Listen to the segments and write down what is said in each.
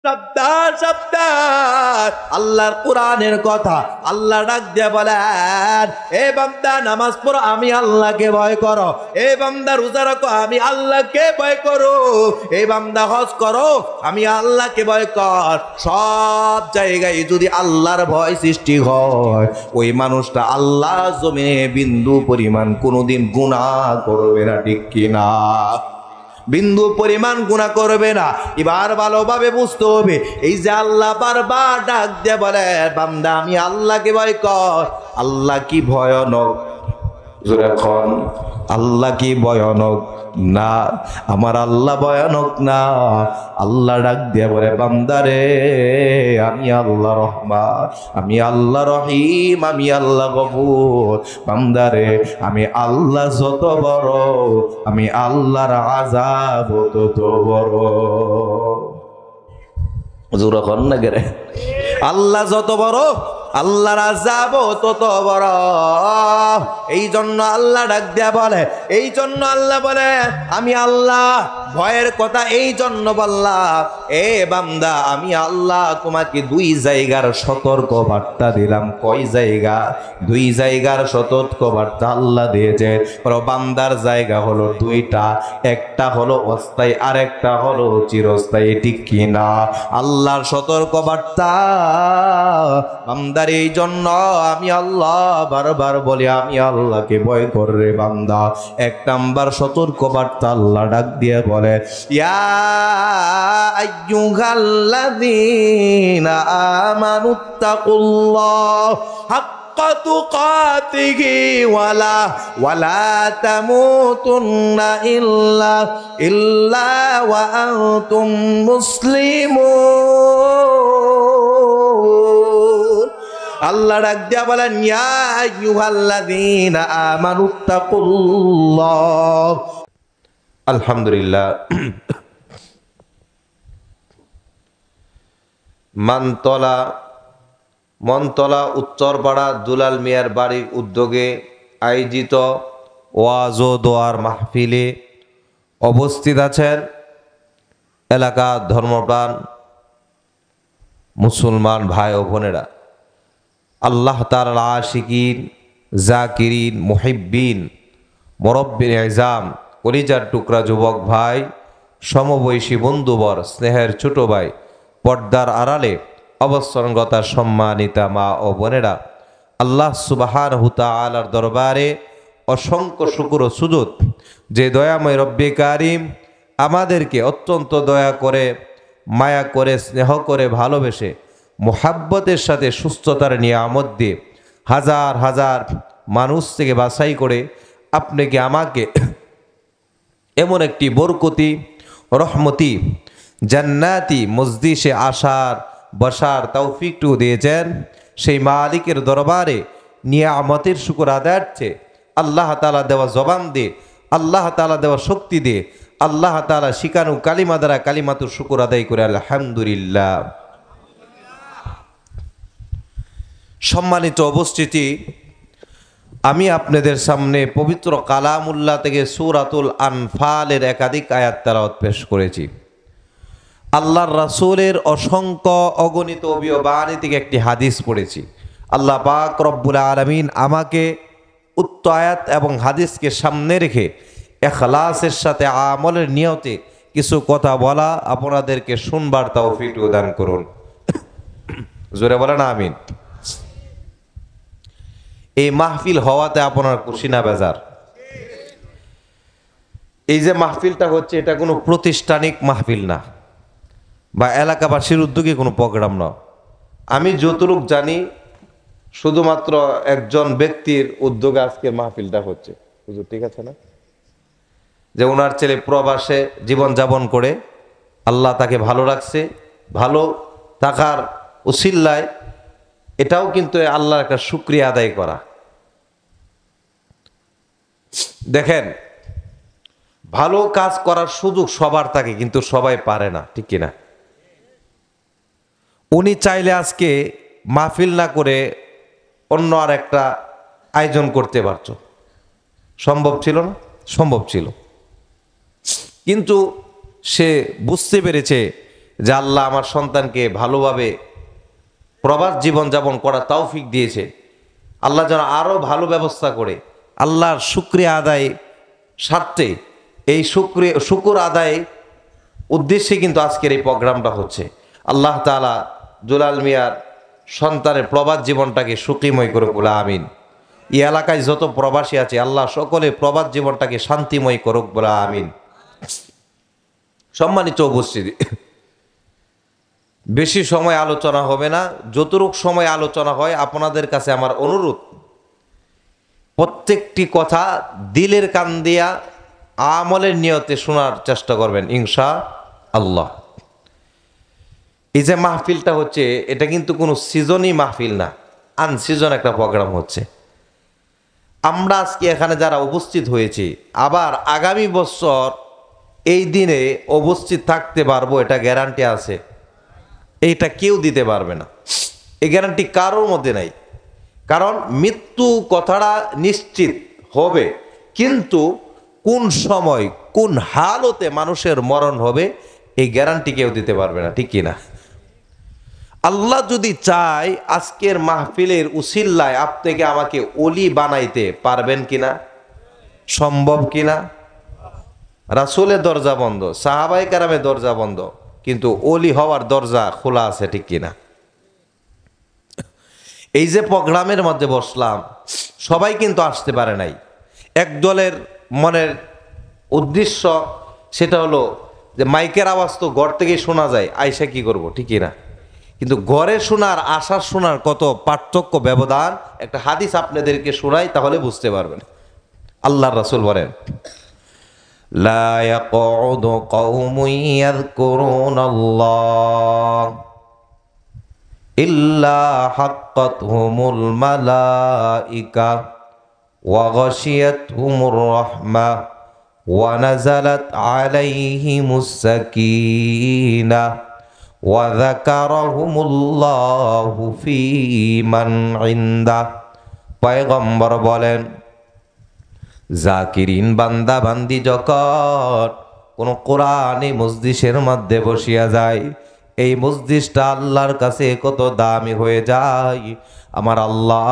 সাবধান সাবধান, আল্লাহর কোরআনের কথা আল্লাহ ডাক দিয়ে বলেন, এ বান্দা নামাজ পড়ো আমি আল্লাহকে ভয় করো, এ বান্দা রোজা রাখো আমি আল্লাহকে ভয় করো, এ বান্দা হজ করো আমি আল্লাহকে ভয় কর। সব জায়গায় যদি আল্লাহর ভয় সৃষ্টি হয়, ওই মানুষটা আল্লাহ জমিনে বিন্দু পরিমাণ কোনোদিন গুনাহ করবে না, ঠিক কিনা? বিন্দু পরিমাণ গুনাহ করবে না। এবার ভালোভাবে বুঝতে হবে, এই যে আল্লাহ বারবার ডাক দিয়ে বলে বান্দা আমি আল্লাহকে ভয় কর, আল্লাহ কি ভয়ানক? যখন আল্লাহ কি ভয়ানক না? আমার আল্লাহ ভয়ানক না। আল্লাহ ডাক দিয়ে বলে বান্দারে আমি আল্লাহ রহমান, আমি আল্লাহ রহিম, আমি আল্লাহ গফুর। বান্দারে আমি আল্লাহ যত বড়, আমি আল্লাহর আযাব তত বড়। জোরে কর না গেরে। আল্লাহ যত বড় আল্লাহর আযাব তত বড়। এই জন্য আল্লাহ ডাক দিয়া বলে, এই জন্য আল্লাহ বলে আমি আল্লাহ ভয়ের কথা এই জন্য বললাম, এ বান্দা আমি আল্লাহ তোমাকে দুই জায়গার সতর্ক বার্তা দিলাম। কয় জায়গা? দুই জায়গার সতর্ক বার্তা আল্লাহ দিয়েছে। বান্দার জায়গা হলো দুইটা, একটা হলো অস্থায়ী আর একটা হলো চিরস্থায়ী, ঠিক কিনা? আল্লাহর সতর্ক বার্তা বান্দার, এই জন্য আমি আল্লাহ বারবার বলি আমি আল্লাহকে ভয় কর রে বান্দা। এক নাম্বার সতর্ক বার্তা আল্লাহ ডাক দিয়ে বলে, ইয়া আইয়ুহাল্লাযীনা আমানুত্তাকুল্লাহ হাক্কা তুকাতিহি ওয়ালা তামুতুন্না ইল্লা ওয়া আনতুম মুসলিমুন। আল্লাহ ডাক দিয়া বলেন, ইয়া আইয়ুহাল্লাযীনা আমানুত্তাকুল্লাহ। আলহামদুলিল্লাহ। মনতলা উত্তরপাড়া দুলাল মিয়ার বাড়ির উদ্যোগে আয়োজিত ওয়াজ ও দোয়ার মাহফিলে উপস্থিত আছেন এলাকা ধর্মপ্রাণ মুসলমান ভাই ও বোনেরা, আল্লাহ তাআলার আশিকিন, জাকিরিন, মুহিব্বিন, মুরব্বির ইজাম, কলিজার টুকরা যুবক ভাই, সমবয়সী বন্ধুবর, স্নেহের ছোট ভাই, পর্দার আড়ালে অবসরগতা সম্মানিতা মা ও বোনেরা, আল্লাহ সুবহানাহু তাআলার দরবারে অসংখ্য শুকর ও সুজুদ, যে দয়াময় রব্বে কারিম আমাদেরকে অত্যন্ত দয়া করে, মায়া করে, স্নেহ করে, ভালোবেসে মুহাব্বতের সাথে সুস্থতার নিয়ামত দিয়ে হাজার হাজার মানুষ থেকে বাছাই করে আপনাকে আমাকে এমন একটি বরকতি, রহমতি, জান্নাতি মজলিসে আসার বসার তৌফিকটুকু দিয়েছেন। সেই মালিকের দরবারে নিয়ামতের শুকর আদায়ার্থে আল্লাহ তাআলা দেওয়া জবান দিয়ে, আল্লাহ তাআলা দেওয়া শক্তি দিয়ে, আল্লাহ তাআলা শিখানু কালিমা দ্বারা কালিমাতুর শুকর আদায় করে আলহামদুলিল্লাহ। সম্মানিত উপস্থিতি, আমি আপনাদের সামনে পবিত্র কালামুল্লাহ থেকে সূরাতুল আনফালের একাধিক আয়াত তেলাওয়াত পেশ করেছি। আল্লাহর রাসূলের অসংখ্য অগণিত বাণী থেকে একটি হাদিস পড়েছি। আল্লাহ পাক রব্বুল আলামিন আমাকে উক্ত আয়াত এবং হাদিসকে সামনে রেখে ইখলাসের সাথে আমলের নিয়তে কিছু কথা বলা আপনাদেরকে শুনবার তৌফিক দান করুন। জোরে বলেন আমিন। এই মাহফিল হওয়াতে আপনার খুশি না বেজার? এই যে মাহফিলটা হচ্ছে, এটা কোনো প্রাতিষ্ঠানিক মাহফিল না বা এলাকাবাসীর উদ্যোগে কোনো প্রোগ্রাম না। আমি যতটুকু জানি শুধুমাত্র একজন ব্যক্তির উদ্যোগে আজকের মাহফিলটা হচ্ছে। হুজুর ঠিক আছে না? যে ওনার ছেলে প্রবাসে জীবন যাপন করে আল্লাহ তাকে ভালো রাখছে, ভালো থাকার উসিল্লায় এটাও কিন্তু আল্লাহর একটা শুকরিয়া আদায় করা। দেখেন, ভালো কাজ করার সুযোগ সবার থাকে, কিন্তু সবাই পারে না, ঠিক কিনা? উনি চাইলে আজকে মাহফিল না করে অন্য আর একটা আয়োজন করতে পারত, সম্ভব ছিল না? সম্ভব ছিল, কিন্তু সে বুঝতে পেরেছে যে আল্লাহ আমার সন্তানকে ভালোভাবে প্রবাস জীবনযাপন করার তৌফিক দিয়েছে, আল্লাহ যেন আরও ভালো ব্যবস্থা করে আল্লাহর শুকরিয়া আদায় স্বার্থে এই শুকুর আদায় উদ্দেশ্যে কিন্তু আজকের এই প্রোগ্রামটা হচ্ছে। আল্লাহ তাআলা দুলাল মিয়ার সন্তানের প্রবাস জীবনটাকে সুখীময় করুক বলে আমিন। এই এলাকায় যত প্রবাসী আছে আল্লাহ সকলে প্রবাস জীবনটাকে শান্তিময় করুক বলে আমিন। সম্মানিত উপস্থিতি, বেশি সময় আলোচনা হবে না, যতটুক সময় আলোচনা হয় আপনাদের কাছে আমার অনুরোধ, প্রত্যেকটি কথা দিলের কান দিয়া আমলের নিয়তে শোনার চেষ্টা করবেন ইনশাআল্লাহ। এই যে মাহফিলটা হচ্ছে এটা কিন্তু কোনো সিজনই মাহফিল না, আনসিজন একটা প্রোগ্রাম হচ্ছে। আমরা আজকে এখানে যারা উপস্থিত হয়েছি আবার আগামী বছর এই দিনে উপস্থিত থাকতে পারবো এটা গ্যারান্টি আছে? এইটা কেউ দিতে পারবে না, এই গ্যারান্টি কারোর মধ্যে নাই। কারণ মৃত্যু কথাটা নিশ্চিত হবে, কিন্তু কোন সময় কোন হালতে মানুষের মরণ হবে এই গ্যারান্টি কেউ দিতে পারবে না, ঠিক কিনা? আল্লাহ যদি চায় আজকের মাহফিলের উসিল্লায় আপনাকে আমাকে ওলি বানাইতে পারবেন কিনা, সম্ভব কিনা? রাসূলের দরজা বন্ধ, সাহাবায়ে কেরামের দরজা বন্ধ, কিন্তু ওলি হওয়ার দরজা খোলা আছে, ঠিক কিনা? এই যে প্রোগ্রামের মধ্যে বসলাম সবাই কিন্তু আসতে পারে নাই। এক দলের মনের উদ্দেশ্য সেটা হলো যে মাইকের আওয়াজ তো ঘর থেকেই শোনা যায়, আইসা কি করব, ঠিক কিনা? কিন্তু ঘরে শোনার আশার শোনার কত পার্থক্য ব্যবধান, একটা হাদিস আপনাদেরকে শোনাই তাহলে বুঝতে পারবেন। আল্লাহর রাসূল বলেন, লা ইয়াকউদু কওমুন ইয়াযকুরুনাল্লাহ ইল্লা হাক্কাতহুমুল মালাইকা ওয়া গাশিয়াতহুমুর রাহমাহ ওয়া নাযালাত আলাইহিমুস সাকিনাহ ওয়া যাকারাহুমুল্লাহু ফী মান ইনদাহ। পয়গম্বর বলেন, জাকিরিন বান্দা বান্দি যখন কোন কোরআনী মজলিসের মধ্যে বসিয়া যায়, এই মজলিসটা আল্লাহর কাছে কত দামি হয়ে যায়। আমার আল্লাহ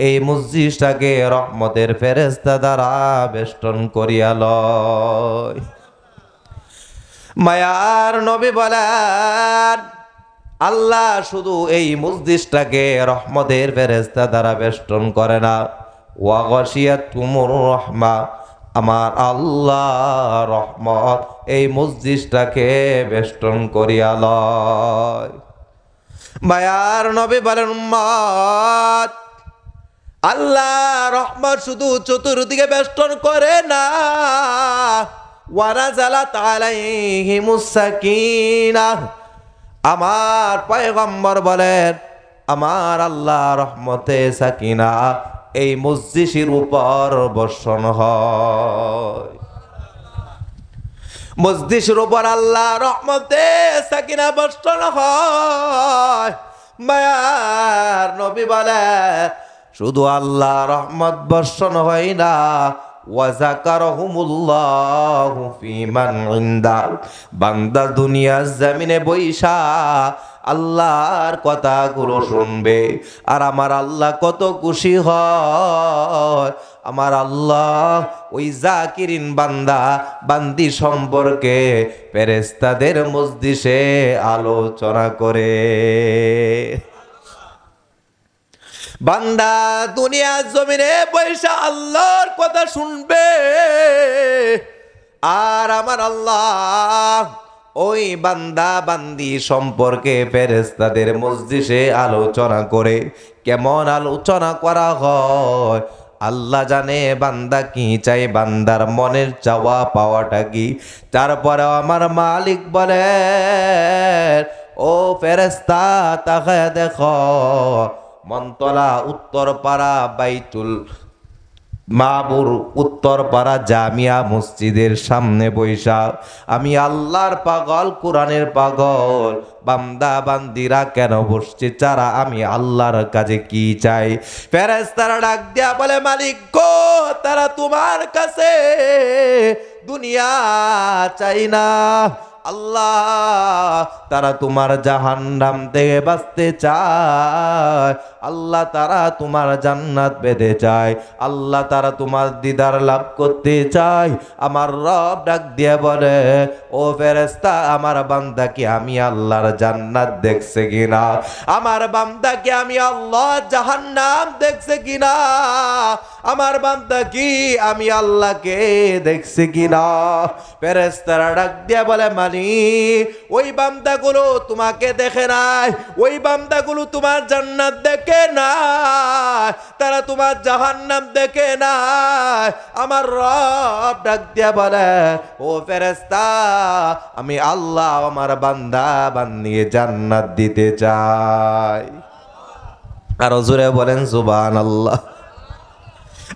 এই মজলিসটাকে রহমতের ফেরেশতা দ্বারা বেষ্টন করিয়া লয়। মায়ার নবী বলেন, আল্লাহ শুধু এই মজলিসটাকে রহমতের ফেরেশতা দ্বারা বেষ্টন করে না, ওয়া গাশিয়াতুমুর রাহমা, আমার আল্লাহ রহমত এই মজলিসটাকে বেষ্টন করিয়া লয়। মায়ার নবী বলেন, উম্মত, আল্লাহ রহমত শুধু চতুর্দিকে বেষ্টন করে না, ওয়া নাযালাত আলাইহিমুস সাকিনাহ, আমার পয়গম্বর বলেন আমার আল্লাহ রহমতে সাকিনা এই মজলিসের উপর বর্ষণ হয়। মজলিসের উপর আল্লাহ রহমতে সাকিনা বর্ষণ হয়। মায়ার নবী বলে শুধু আল্লাহ রহমত বর্ষণ হয় না, ওয়া যাকারাহুমুল্লাহু ফী মান ইনদাহ, বান্দা দুনিয়ার জমিনে বৈশা আল্লাহর কথাগুলো শুনবে, আর আমার আল্লাহ কত খুশি হয়। আমার আল্লাহ ওই জাকিরিন বান্দা বান্দি সম্পর্কে ফেরেশতাদের মজলিসে আলোচনা করে। বান্দা দুনিয়ার জমিনে বৈশা আল্লাহর কথা শুনবে, আর আমার আল্লাহ ওই বান্দা বান্দি সম্পর্কে ফেরেশতাদের মজলিসে আলোচনা করে। কেমন আলোচনা করা হয় আল্লাহ জানে, বান্দা কি চাই, বান্দার মনের চাওয়া পাওয়াটা কি। তারপরে আমার মালিক বলে, ও ফেরেশতা তাকায় দেখো, মনতলা উত্তরপাড়া বাইতুল মাবুর উত্তরপাড়া জামিয়া মসজিদের সামনে বৈশা আমি আল্লাহর পাগল, কোরআনের পাগল বান্দা বান্দিরা কেন বসছে, যারা আমি আল্লাহর কাছে কি চাই। ফেরেশতারা ডাক দিয়া বলে, মালিক গো, তারা তোমার কাছে দুনিয়া চাই না, আল্লাহ তারা তোমার জাহান্নাম থেকে বাঁচতে চায়, আল্লাহ তারা তোমার জান্নাত পেতে চায়, আল্লাহ তারা তোমার দিদার লাভ করতে চায়। আমার রব ডাক দিয়ে বলে, ও ফেরেশতা, আমার বান্দা কি আমি আল্লাহর জান্নাত দেখছে কিনা? আমার বান্দা কি আমি আল্লাহ জাহান্নাম দেখছে কিনা? আমার বান্দা কি আমি আল্লাহকে দেখছে কিনা? ফেরেশতারা ডাক দিয়ে বলে, ওই বান্দাগুলো তোমাকে দেখে নাই, ওই বান্দাগুলো তোমার জান্নাত দেখে নাই, তারা তোমার জাহান্নাম দেখে নাই। আমার রব ডাক দিয়া বলে, ও ফেরেশতা, আমি আল্লাহ আমার বান্দা বান্দিকে জান্নাত দিতে চাই। আর জোরে বলেন সুবহানাল্লাহ।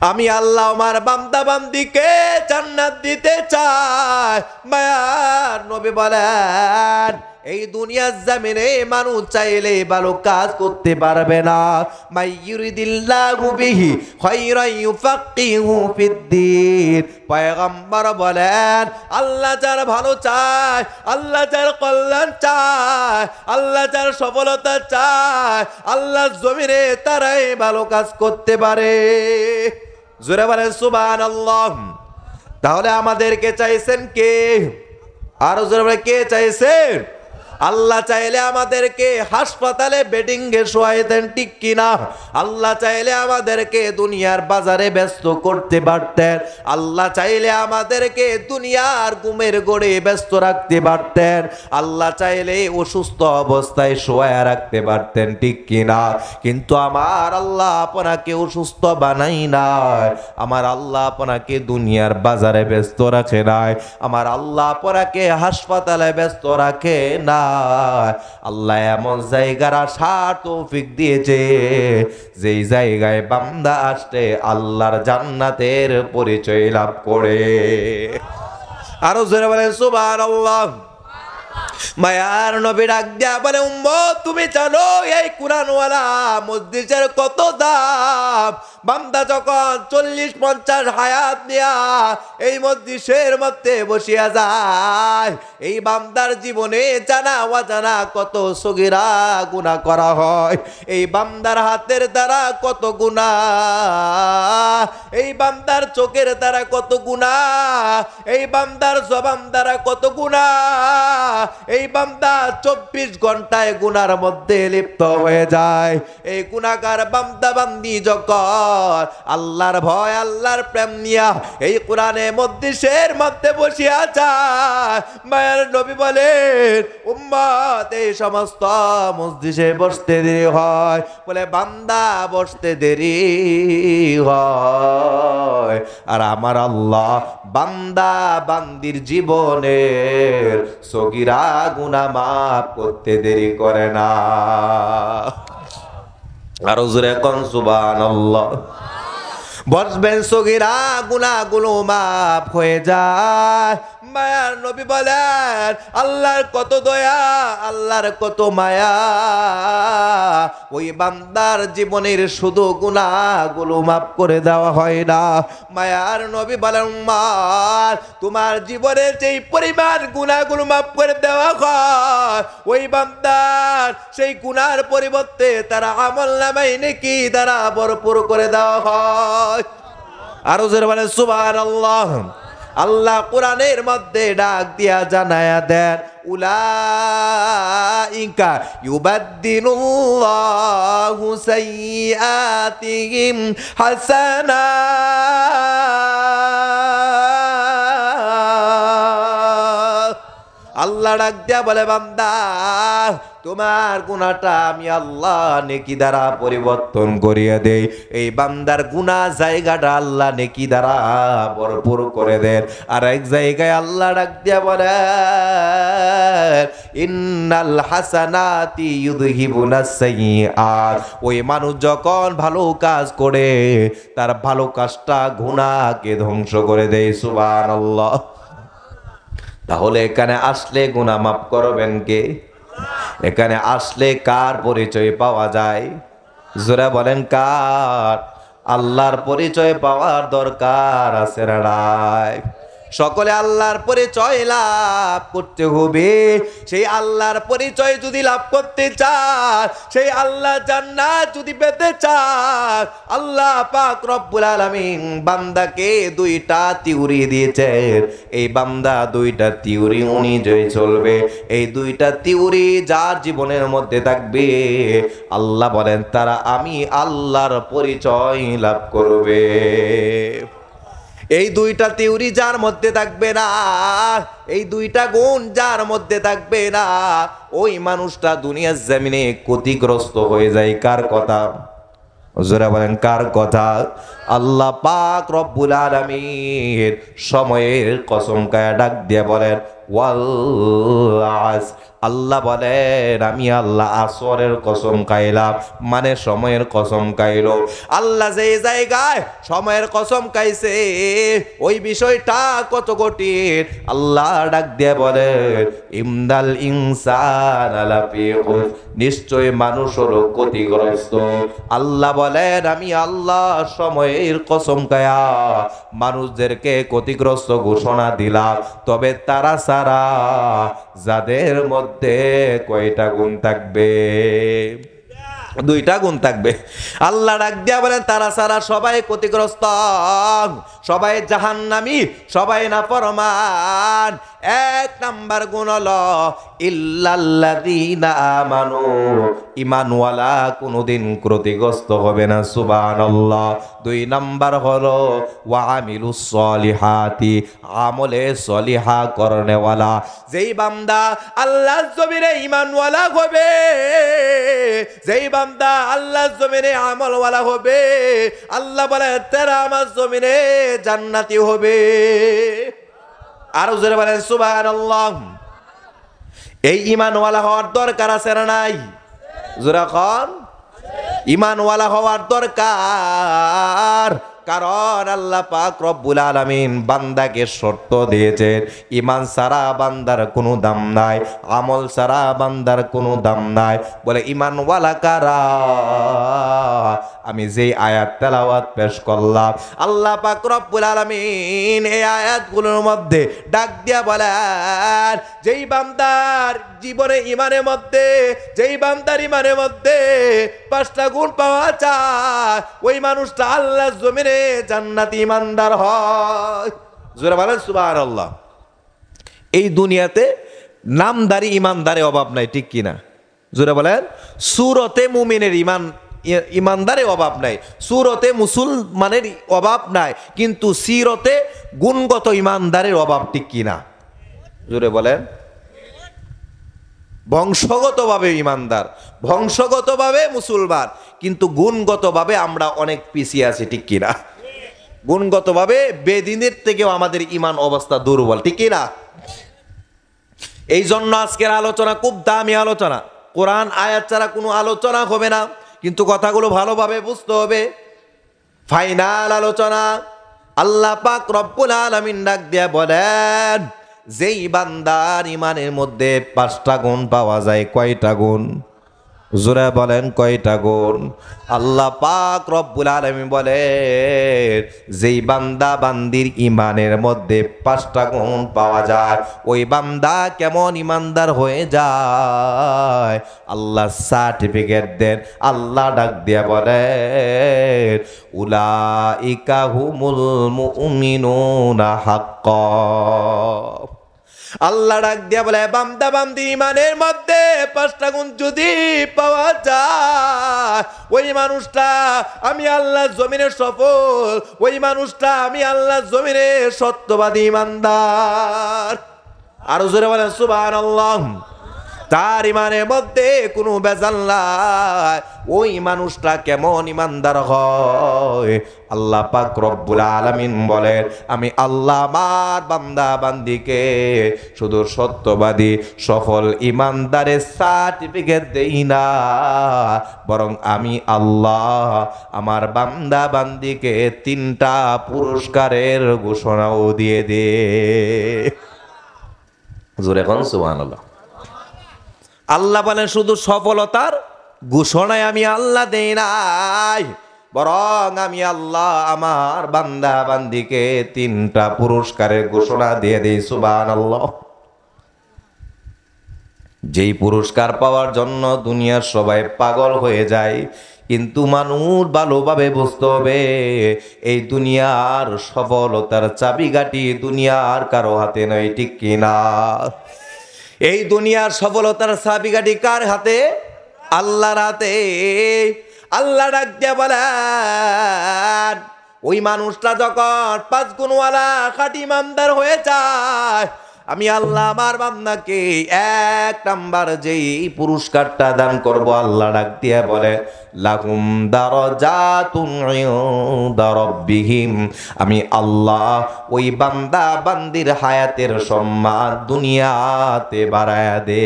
আমি আল্লাহ আমার বান্দা বান্দিকে জান্নাত দিতে চাই। মায়ার নবী বলেন, এই দুনিয়ার জমিনে মানুষ চাইলে ভালো কাজ করতে পারবে না। মাইয়ুরিদিল্লাহু বিহি খায়রান ইউফাক্কিহু ফিদ্দীন। পয়গম্বর বলেন, আল্লাহ যার ভালো চায়, আল্লাহ যার কল্যাণ চায়, আল্লাহ যার সফলতা চায়, আল্লাহর জমিনে তারাই ভালো কাজ করতে পারে। জোরে বলেন সুবহানাল্লাহ। তাহলে আমাদেরকে চাইছেন কে? আরো জোরে বলে, কে চাইছেন? আল্লাহ চাইলে আমাদেরকে হাসপাতালে বেডিং এ শোয়াইতেন, ঠিক কিনা? আল্লাহ চাইলে আমাদেরকে দুনিয়ার বাজারে ব্যস্ত করতে পারতেন, আল্লাহ চাইলে আমাদেরকে দুনিয়ার ঘুমের গড়ে ব্যস্ত রাখতে পারতেন, আল্লাহ চাইলে অসুস্থ অবস্থায় শোয়া রাখতে পারতেন, ঠিক কিনা? কিন্তু আমার আল্লাহ আপনাকে অসুস্থ বানাই নাই, আমার আল্লাহ আপনাকে দুনিয়ার বাজারে ব্যস্ত রাখে নাই, আমার আল্লাহ আপনাকে হাসপাতালে ব্যস্ত রাখে না। আল্লাহ এমন জায়গার আসার তৌফিক দিয়েছে, যেই জায়গায় বান্দা আসতে আল্লাহর জান্নাতের পরিচয় লাভ করে। আরো জোরে বলেন সুবহানাল্লাহ। মায়ার নবী ডাক দিয়া বলে, উম্মত, তুমি জানো এই কুরআনওয়ালা মসজিদের কত দাম? বান্দা যখন 40-50 হায়াত নিয়া এই মসজিদের মধ্যে বসিয়া যায়, এই বান্দার জীবনে জানা অজানা কত সগীরা গুনাহ করা হয়, এই বান্দার হাতের দ্বারা কত গুনাহ, এই বান্দার চোখের দ্বারা কত গুনাহ, এই বান্দার জবান দ্বারা কত গুনাহ, এই বান্দা 24 ঘন্টায় গুনার মধ্যে লিপ্ত হয়ে যায়। এই গুনাহগার বান্দা বান্দি যখন আল্লাহর ভয় আল্লাহর প্রেম নিয়া এই কোরআনে মজলিসের মধ্যে বসিয়া যায়, মায়ের নবী বলেন, উম্মত, এই সমস্ত মজলিসে বসতে দেরি হয়, বলে বান্দা বসতে দেরি হয়, আর আমার আল্লাহ বান্দা বান্দির জীবনের সগীরা গুনাহ মাফ করতে দেরি করে না। আরো জোরে কোন সুবহানাল্লাহ। বসবেন, সগীরা গুনাহগুলো মাফ হয়ে যায়। মায়ার নবী বলেন, আল্লাহর কত দয়া, আল্লাহর কত মায়া, ওই বান্দার জীবনের শুধু গুনাহগুলো মাফ করে দেওয়া হয় না। মায়ার নবী বলেন, উম্মত, তোমার জীবনের যেই পরিমাণ গুনাহগুলো মাফ করে দেওয়া হয়, ওই বান্দার সেই গুনার পরিবর্তে তারা আমলনামায় নেকি দ্বারা ভরপুর করে দেওয়া হয়। আরো জোরে বলেন সুবহানাল্লাহ। আল্লাহ কোরআনের মধ্যে ডাক দিয়া জানায়া দেন, উলাইকা ইউবাদদিলুল্লাহু সাইয়্যাতিহিম হাসানাত। আল্লাহ ডাক দিয়া বলে, বান্দা, তোমার গুনাহটা আমি আল্লাহ নেকি দ্বারা পরিবর্তন করিয়ে দেই। এই বান্দার গুনাহ জায়গাটা আল্লাহ নেকি দ্বারা ভরপুর করে দেন। আর এক জায়গায় আল্লাহ ডাক দিয়া বলে, ইন্নাল হাসানাতি ইউযহিবুনাস সাইয়্যাত। ওই মানুষ যখন ভালো কাজ করে, তার ভালো কাজটা গুনাহকে ধ্বংস করে দেয়। সুবহানাল্লাহ। তাহলে এখানে আসলে গুনাহ মাফ করবেন কে? এখানে আসলে কার পরিচয় পাওয়া যায়? জোরে বলেন, কার? আল্লাহর পরিচয় পাওয়ার দরকার আছে না নাই? সকলে আল্লাহর পরিচয় লাভ করতে হবে। সেই আল্লাহর পরিচয় যদি লাভ করতে চান, সেই আল্লাহ জান্নাত যদি পেতে চান, আল্লাহ পাক রব্বুল আলামিন বান্দাকে দুইটা থিওরি দিয়েছেন। এই বান্দা দুইটা থিওরি অনুযায়ী চলবে। এই দুইটা থিওরি যার জীবনের মধ্যে থাকবে, আল্লাহ বলেন তারা আমি আল্লাহর পরিচয় লাভ করবে। এই দুইটা থিওরি যার মধ্যে থাকবে না, এই দুইটা গুণ যার মধ্যে থাকবে না, ওই মানুষটা দুনিয়ার জমিনে ক্ষতিগ্রস্ত হয়ে যায়। কার কথা? জোরে বলেন কার কথা? আল্লাহ পাক রব্বুল আলামিন সময়ের কসম খায়া ডাক দিয়ে বলেন ওয়াল আসর। আল্লাহ বলেন আমি আল্লাহ আসরের কসম খাইলাম, মানে সময়ের কসম খাইল। আল্লাহ যে জায়গায় সময়ের কসম খাইছে ওই বিষয়টা কত কঠিন। আল্লাহ ডাক দিয়ে বলেন ইমদাল ইনসান আলাফি খুস, নিশ্চয় মানুষ হলো ক্ষতিগ্রস্ত। আল্লাহ বলেন আমি আল্লাহ সময়ের কসম খায়া মানুষদেরকে ক্ষতিগ্রস্ত ঘোষণা দিলাম, তবে তারা সারা যাদের মধ্যে কয়টা গুণ থাকবে? দুইটা গুণ থাকবে। আল্লাহ ডাক দিয়া বলেন তারা সারা সবাই ক্ষতিগ্রস্ত, সবাই জাহান্নামী, সবাই নাফরমান। এক নাম্বার গুণ হলো ইল্লাল্লাযীনা আমানু, ঈমানওয়ালা কোনোদিন ক্ষতিগ্রস্ত হবে না। সুবহানাল্লাহ। দুই নাম্বার হলো ওয়া আমিলুস সলিহাতি, আমলে সলিহা করনেওয়ালা। যেই বান্দা আল্লাহর জমিনে ঈমানওয়ালা হবে, যেই বান্দা আল্লাহর জমিনে আমলওয়ালা হবে, আল্লাহ বলে তারা আমার জমিনে জান্নাতি হবে। আরো জোরে বলেন সুবহানাল্লাহ। এই ঈমানওয়ালা হওয়ার দরকার আছে না নাই? জোরে কোন? ঈমানওয়ালা হওয়ার দরকার, কারণ আল্লাহ পাক রব্বুল আলামিন বান্দাকে শর্ত দিয়েছেন ঈমান ছাড়া বান্দার কোনো দাম নাই, আমল ছাড়া বান্দার কোনো দাম নাই। বলে ঈমানওয়ালা কারা? আমি যেই আয়াত তেলাওয়াত পেশ করলাম, আল্লাহ পাক রব্বুল আলামিন এই আয়াতগুলোর মধ্যে ডাক দিয়া বলেন যেই বান্দার জীবনে ঈমানের মধ্যে, যেই বান্দার ঈমানের মধ্যে 5টা গুণ পাওয়া যায়, ওই মানুষটা আল্লাহর জমিনে জান্নাতি ঈমানদার হয়। জোরে বলেন সুবহানাল্লাহ। এই দুনিয়াতে নামদারি ঈমানদারের অভাব নাই, ঠিক কিনা? জোরে বলেন। সূরতে মুমিনের ঈমানদারের অভাব নাই, সূরতে মুসলমানের অভাব নাই, কিন্তু সিরতে গুণগত ঈমানদারের অভাব, ঠিক কিনা? জোরে বলেন। বংশগতভাবে ঈমানদার, বংশগতভাবে মুসলমান, কিন্তু গুণগতভাবে আমরা অনেক পিছিয়ে আছি, ঠিক কিনা? গুণগতভাবে বেদিনের থেকেও আমাদের ঈমান অবস্থা দুর্বল, ঠিক কিনা? এই জন্য আজকের আলোচনা খুব দামি আলোচনা। কোরআন আয়াত ছাড়া কোনো আলোচনা হবে না, কিন্তু কথাগুলো ভালোভাবে বুঝতে হবে। ফাইনাল আলোচনা। আল্লাহ পাক রব্বুল আলামিন ডাক দিয়া বলেন যেই বান্দার ঈমানের মধ্যে 5টা গুণ পাওয়া যায়, কয়টা গুণ? জোরে বলেন কয়টা গুণ? আল্লাহ পাক রব্বুল আলামিন বলেন যেই বান্দা বান্দির ঈমানের মধ্যে 5টা গুণ পাওয়া যায়, ওই বান্দা কেমন ঈমানদার হয়ে যায় আল্লাহ সার্টিফিকেট দেন। আল্লাহ ডাক দিয়া বলেন উলাইকা হুমুল মুমিনুনা হাক্কান। আল্লাহ ডাক দিয়া বলে বান্দা বান্দি ঈমানের মধ্যে 5টা গুণ যদি পাওয়া যায়, ওই মানুষটা আমি আল্লাহর জমিনে সফল, ওই মানুষটা আমি আল্লাহর জমিনে সত্যবাদী ঈমানদার। আরো জোরে বলেন সুবহানাল্লাহ। তার ঈমানের মধ্যে কোনো ভেজাল নাই, ওই মানুষটা কেমন ঈমানদার হয়? আল্লাহ পাক রব্বুল আলামিন বলেন আমি আল্লাহ আমার বান্দা বান্দিকে শুধু সত্যবাদী সফল ঈমানদারের সার্টিফিকেট দেই না, বরং আমি আল্লাহ আমার বান্দা বান্দিকে 3টা পুরস্কারের ঘোষণাও দিয়ে দে। জোরে কোন সুবহানাল্লাহ। আল্লাহ বলেন শুধু সফলতার ঘোষণায় আমি আল্লাহ দেই নাই, বরং আমি আল্লাহ আমার বান্দা বান্দিকে 3টা পুরস্কারের ঘোষণা দিয়ে দেই। সুবহানাল্লাহ। যেই পুরস্কার পাওয়ার জন্য দুনিয়ার সবাই পাগল হয়ে যায়, কিন্তু মানুষ ভালোভাবে বুঝতে হবে এই দুনিয়ার সফলতার চাবিকাঠি দুনিয়ার কারো হাতে নয়, ঠিক কিনা? এই দুনিয়ার সফলতার চাবিকাঠি কার হাতে? আল্লাহর হাতে। আল্লাহ ডাক দিয়া বলেন, ওই মানুষটা যখন 5 গুণওয়ালা খাঁটি ইমানদার হয়ে যায়, আমি আল্লাহ আমার বান্দাকে 1 নাম্বার যেই পুরস্কারটা দান করব, আল্লাহ ডাক দিয়া বলে লাহুম দারাজাতুন ইনদা রাব্বিহিম, আমি আল্লাহ ওই বান্দা বান্দির হায়াতের সম্মান দুনিয়াতে বাড়ায়া দে।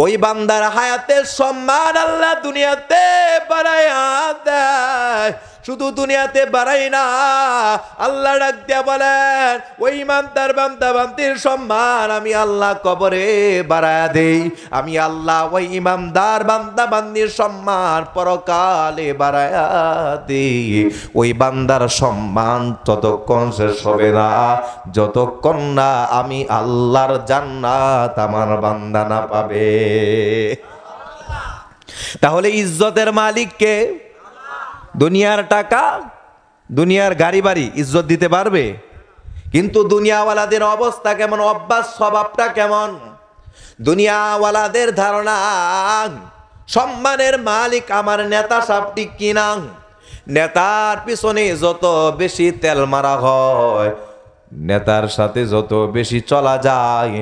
ওই বান্দার হায়াতের সম্মান আল্লাহ দুনিয়াতে বাড়ায়া দেয়। শুধু দুনিয়াতে বাড়াই না, আল্লাহ ডাক দিয়া বলেন ওই ইমানদার বান্দা বান্দির সম্মান আমি আল্লাহ কবরে বাড়ায়া দেই। আমি আল্লাহ ওই ইমানদার বান্দা বান্দির সম্মান পরকালে বাড়ায়া দেই। ওই বান্দার সম্মান ততক্ষণ শেষ হবে না যতক্ষণ না আমি আল্লাহর জান্নাত আমার বান্দা না পাবে। তাহলে ইজ্জতের মালিক কে? দুনিয়ার টাকা, দুনিয়ার গাড়ি বাড়ি ইজ্জত দিতে পারবে? কিন্তু দুনিয়াওয়ালাদের অবস্থা কেমন, অভ্যাস স্বভাবটা কেমন? দুনিয়াওয়ালাদের ধারণা সম্মানের মালিক আমার নেতা সাহেব, ঠিক কিনা? নেতার পিছনে যত বেশি তেল মারা হয়, নেতার সাথে যত বেশি চলা যায়,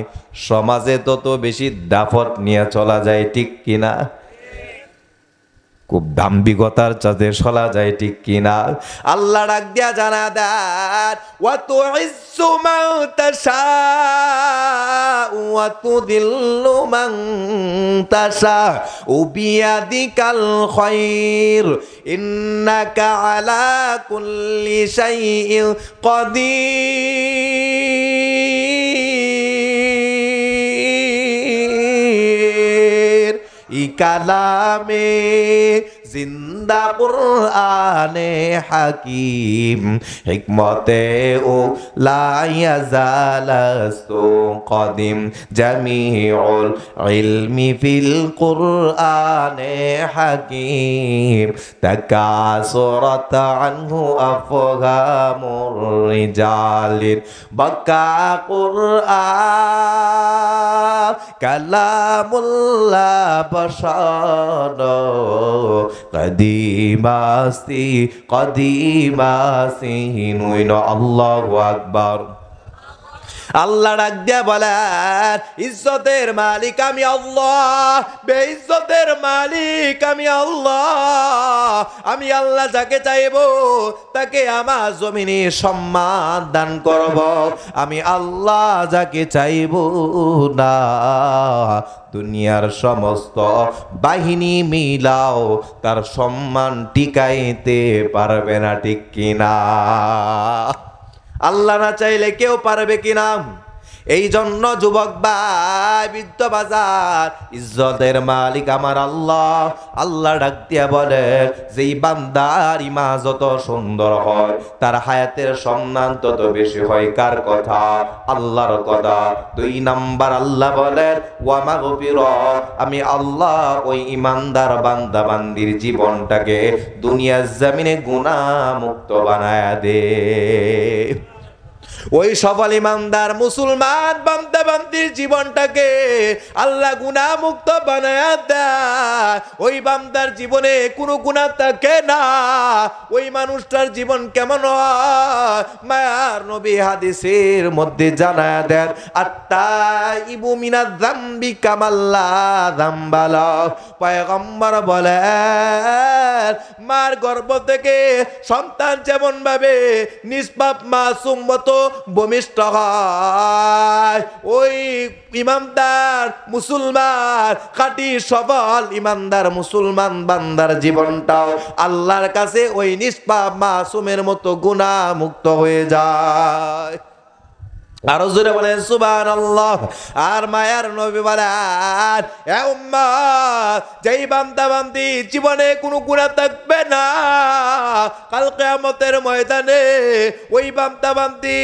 সমাজে তত বেশি দাফত নিয়ে চলা যায়, ঠিক কিনা? খুব দাম্ভিকতার চাঁদে চলা যায়, ঠিক কিনা? আল্লাহ ডাক দিয়া জানা দেন ওয়া তুইজ্জু মান তাশা ওয়া তুযিল্লু মান তাশা বিয়াদিকাল খায়র ইন্নাকা আলা কুল্লি শাইইন কাদির। ই কালামে জিন্দা কুরআনে হাকিম হিকমতে ও লা ইয়াজালাস্তু কদিম জামিউল ইলমি ফিল কুরআনে হাকিম তাকাসুরাত আনহু আফহামুর রিজালিন বাকা কুরআন কালামুল্লাহ বাশার কদিমাসি কদিমাসি নুইন। আল্লাহু আকবার। আল্লাহ ডাক দিয়া বলেন ইজ্জতের মালিক আমি আল্লাহ, বেইজ্জতের মালিক আমি আল্লাহ। আমি আল্লাহ যাকে চাইব তাকে আমার জমিনে সম্মান দান করব। আমি আল্লাহ যাকে চাইব না, দুনিয়ার সমস্ত বাহিনী মিলাও তার সম্মান টিকাইতে পারবে না, ঠিক কিনা? আল্লাহ না চাইলে কেউ পারবে কিনা? এই জন্য যুবক ভাই, বৃদ্ধ বাজার, ইজ্জতের মালিক আমার আল্লাহ। আল্লাহ ডাক দিয়া বলে যেই বান্দার ইমান যত সুন্দর হয় তার হায়াতের সম্মান তত বেশি হয়। কার কথা? আল্লাহর কথা। 2 নাম্বার আল্লাহ বলেন ওয়া মাগফিরা, আমি আল্লাহ ওই ইমানদার বান্দা বান্দির জীবনটাকে দুনিয়ার জমিনে গুনাহ মুক্ত বানায়া দে। ওই সফল ইমানদার মুসলমান বান্দা বান্দির জীবনটাকে আল্লাহ গুনাহ মুক্ত বানায়া দেয়। ওই বান্দার জীবনে কোনো গুনাহ থাকে না। ওই মানুষটার জীবন কেমন হয়? মায়ার নবী হাদিসের মধ্যে জানায়া দেন আত্তাইবু মিনাজ যামবি কামাল্লা যামবালা। পয়গম্বর বলেন মার গর্ভ থেকে সন্তান যেমন ভাবে নিষ্পাপ মাসুম মতো ভূমিষ্ঠ হয়, ওই ইমানদার মুসলমান খাঁটি সফল ইমানদার মুসলমান বান্দার জীবনটাও আল্লাহর কাছে ওই নিষ্পাপ মাসুমের মতো গুনাহ মুক্ত হয়ে যায়। আরো জোরে বলেন সুবহানাল্লাহ। আর মায়ার নবী বলেন, এ উম্মত, যেই বান্দা বান্দি জীবনে কোনো গুনাহ থাকবে না, কাল কিয়ামতের ময়দানে ওই বান্দা বান্দি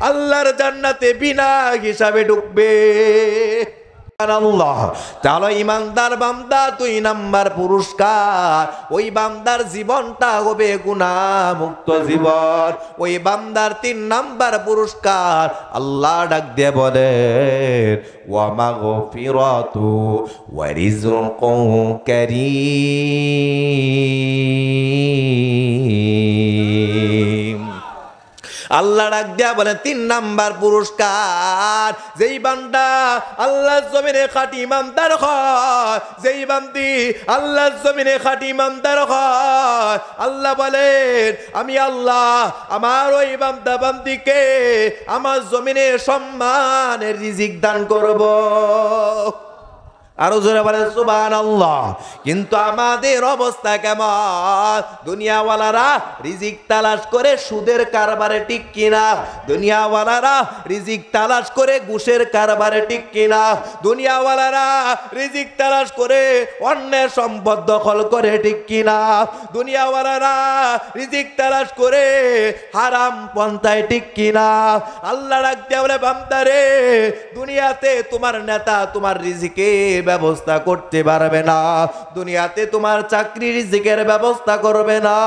আল্লাহর জান্নাতে বিনা হিসাবে ঢুকবে। তাহলে ইমানদার বান্দা 2 নাম্বার পুরস্কার, ওই বান্দার জীবনটা হবে গুনাহ মুক্ত জীবন। ওই বান্দার 3 নাম্বার পুরস্কার, আল্লাহ ডাক দিয়ে বলেন, ওয়া মাগফিরাতু ওয়া রিজকুন কারীম। আল্লাহ ডাক দিয়া বলেন 3 নাম্বার পুরস্কার, যেই বান্দা আল্লাহর জমিনে খাঁটি ইমানদার হয়, যেই বান্দি আল্লাহর জমিনে খাঁটি ইমানদার হয়, আল্লাহ বলেন আমি আল্লাহ আমার ওই বান্দা বান্দিকে আমার জমিনে সম্মানের রিজিক দান করব। আরো জোরে বলেন সুবহানাল্লাহ। কিন্তু আমাদের অবস্থা কেমন? দুনিয়াওয়ালারা রিজিক তালাশ করে সুদের কারবারে ঠিক কিনা? দুনিয়াওয়ালারা রিজিক তালাশ করে ঘুষের কারবারে ঠিক কিনা? দুনিয়াওয়ালারা রিজিক তালাশ করে অন্যের সম্পদ দখল করে ঠিক কিনা? দুনিয়াওয়ালারা রিজিক তালাশ করে হারাম পন্থায় ঠিক কিনা? আল্লাহ রাখতে বলে, বান্দারে, দুনিয়াতে তোমার নেতা তোমার রিজিকে ব্যবস্থা করতে পারবে না, দুনিয়াতে তোমার চাকরি রিজিকের ব্যবস্থা করবে না,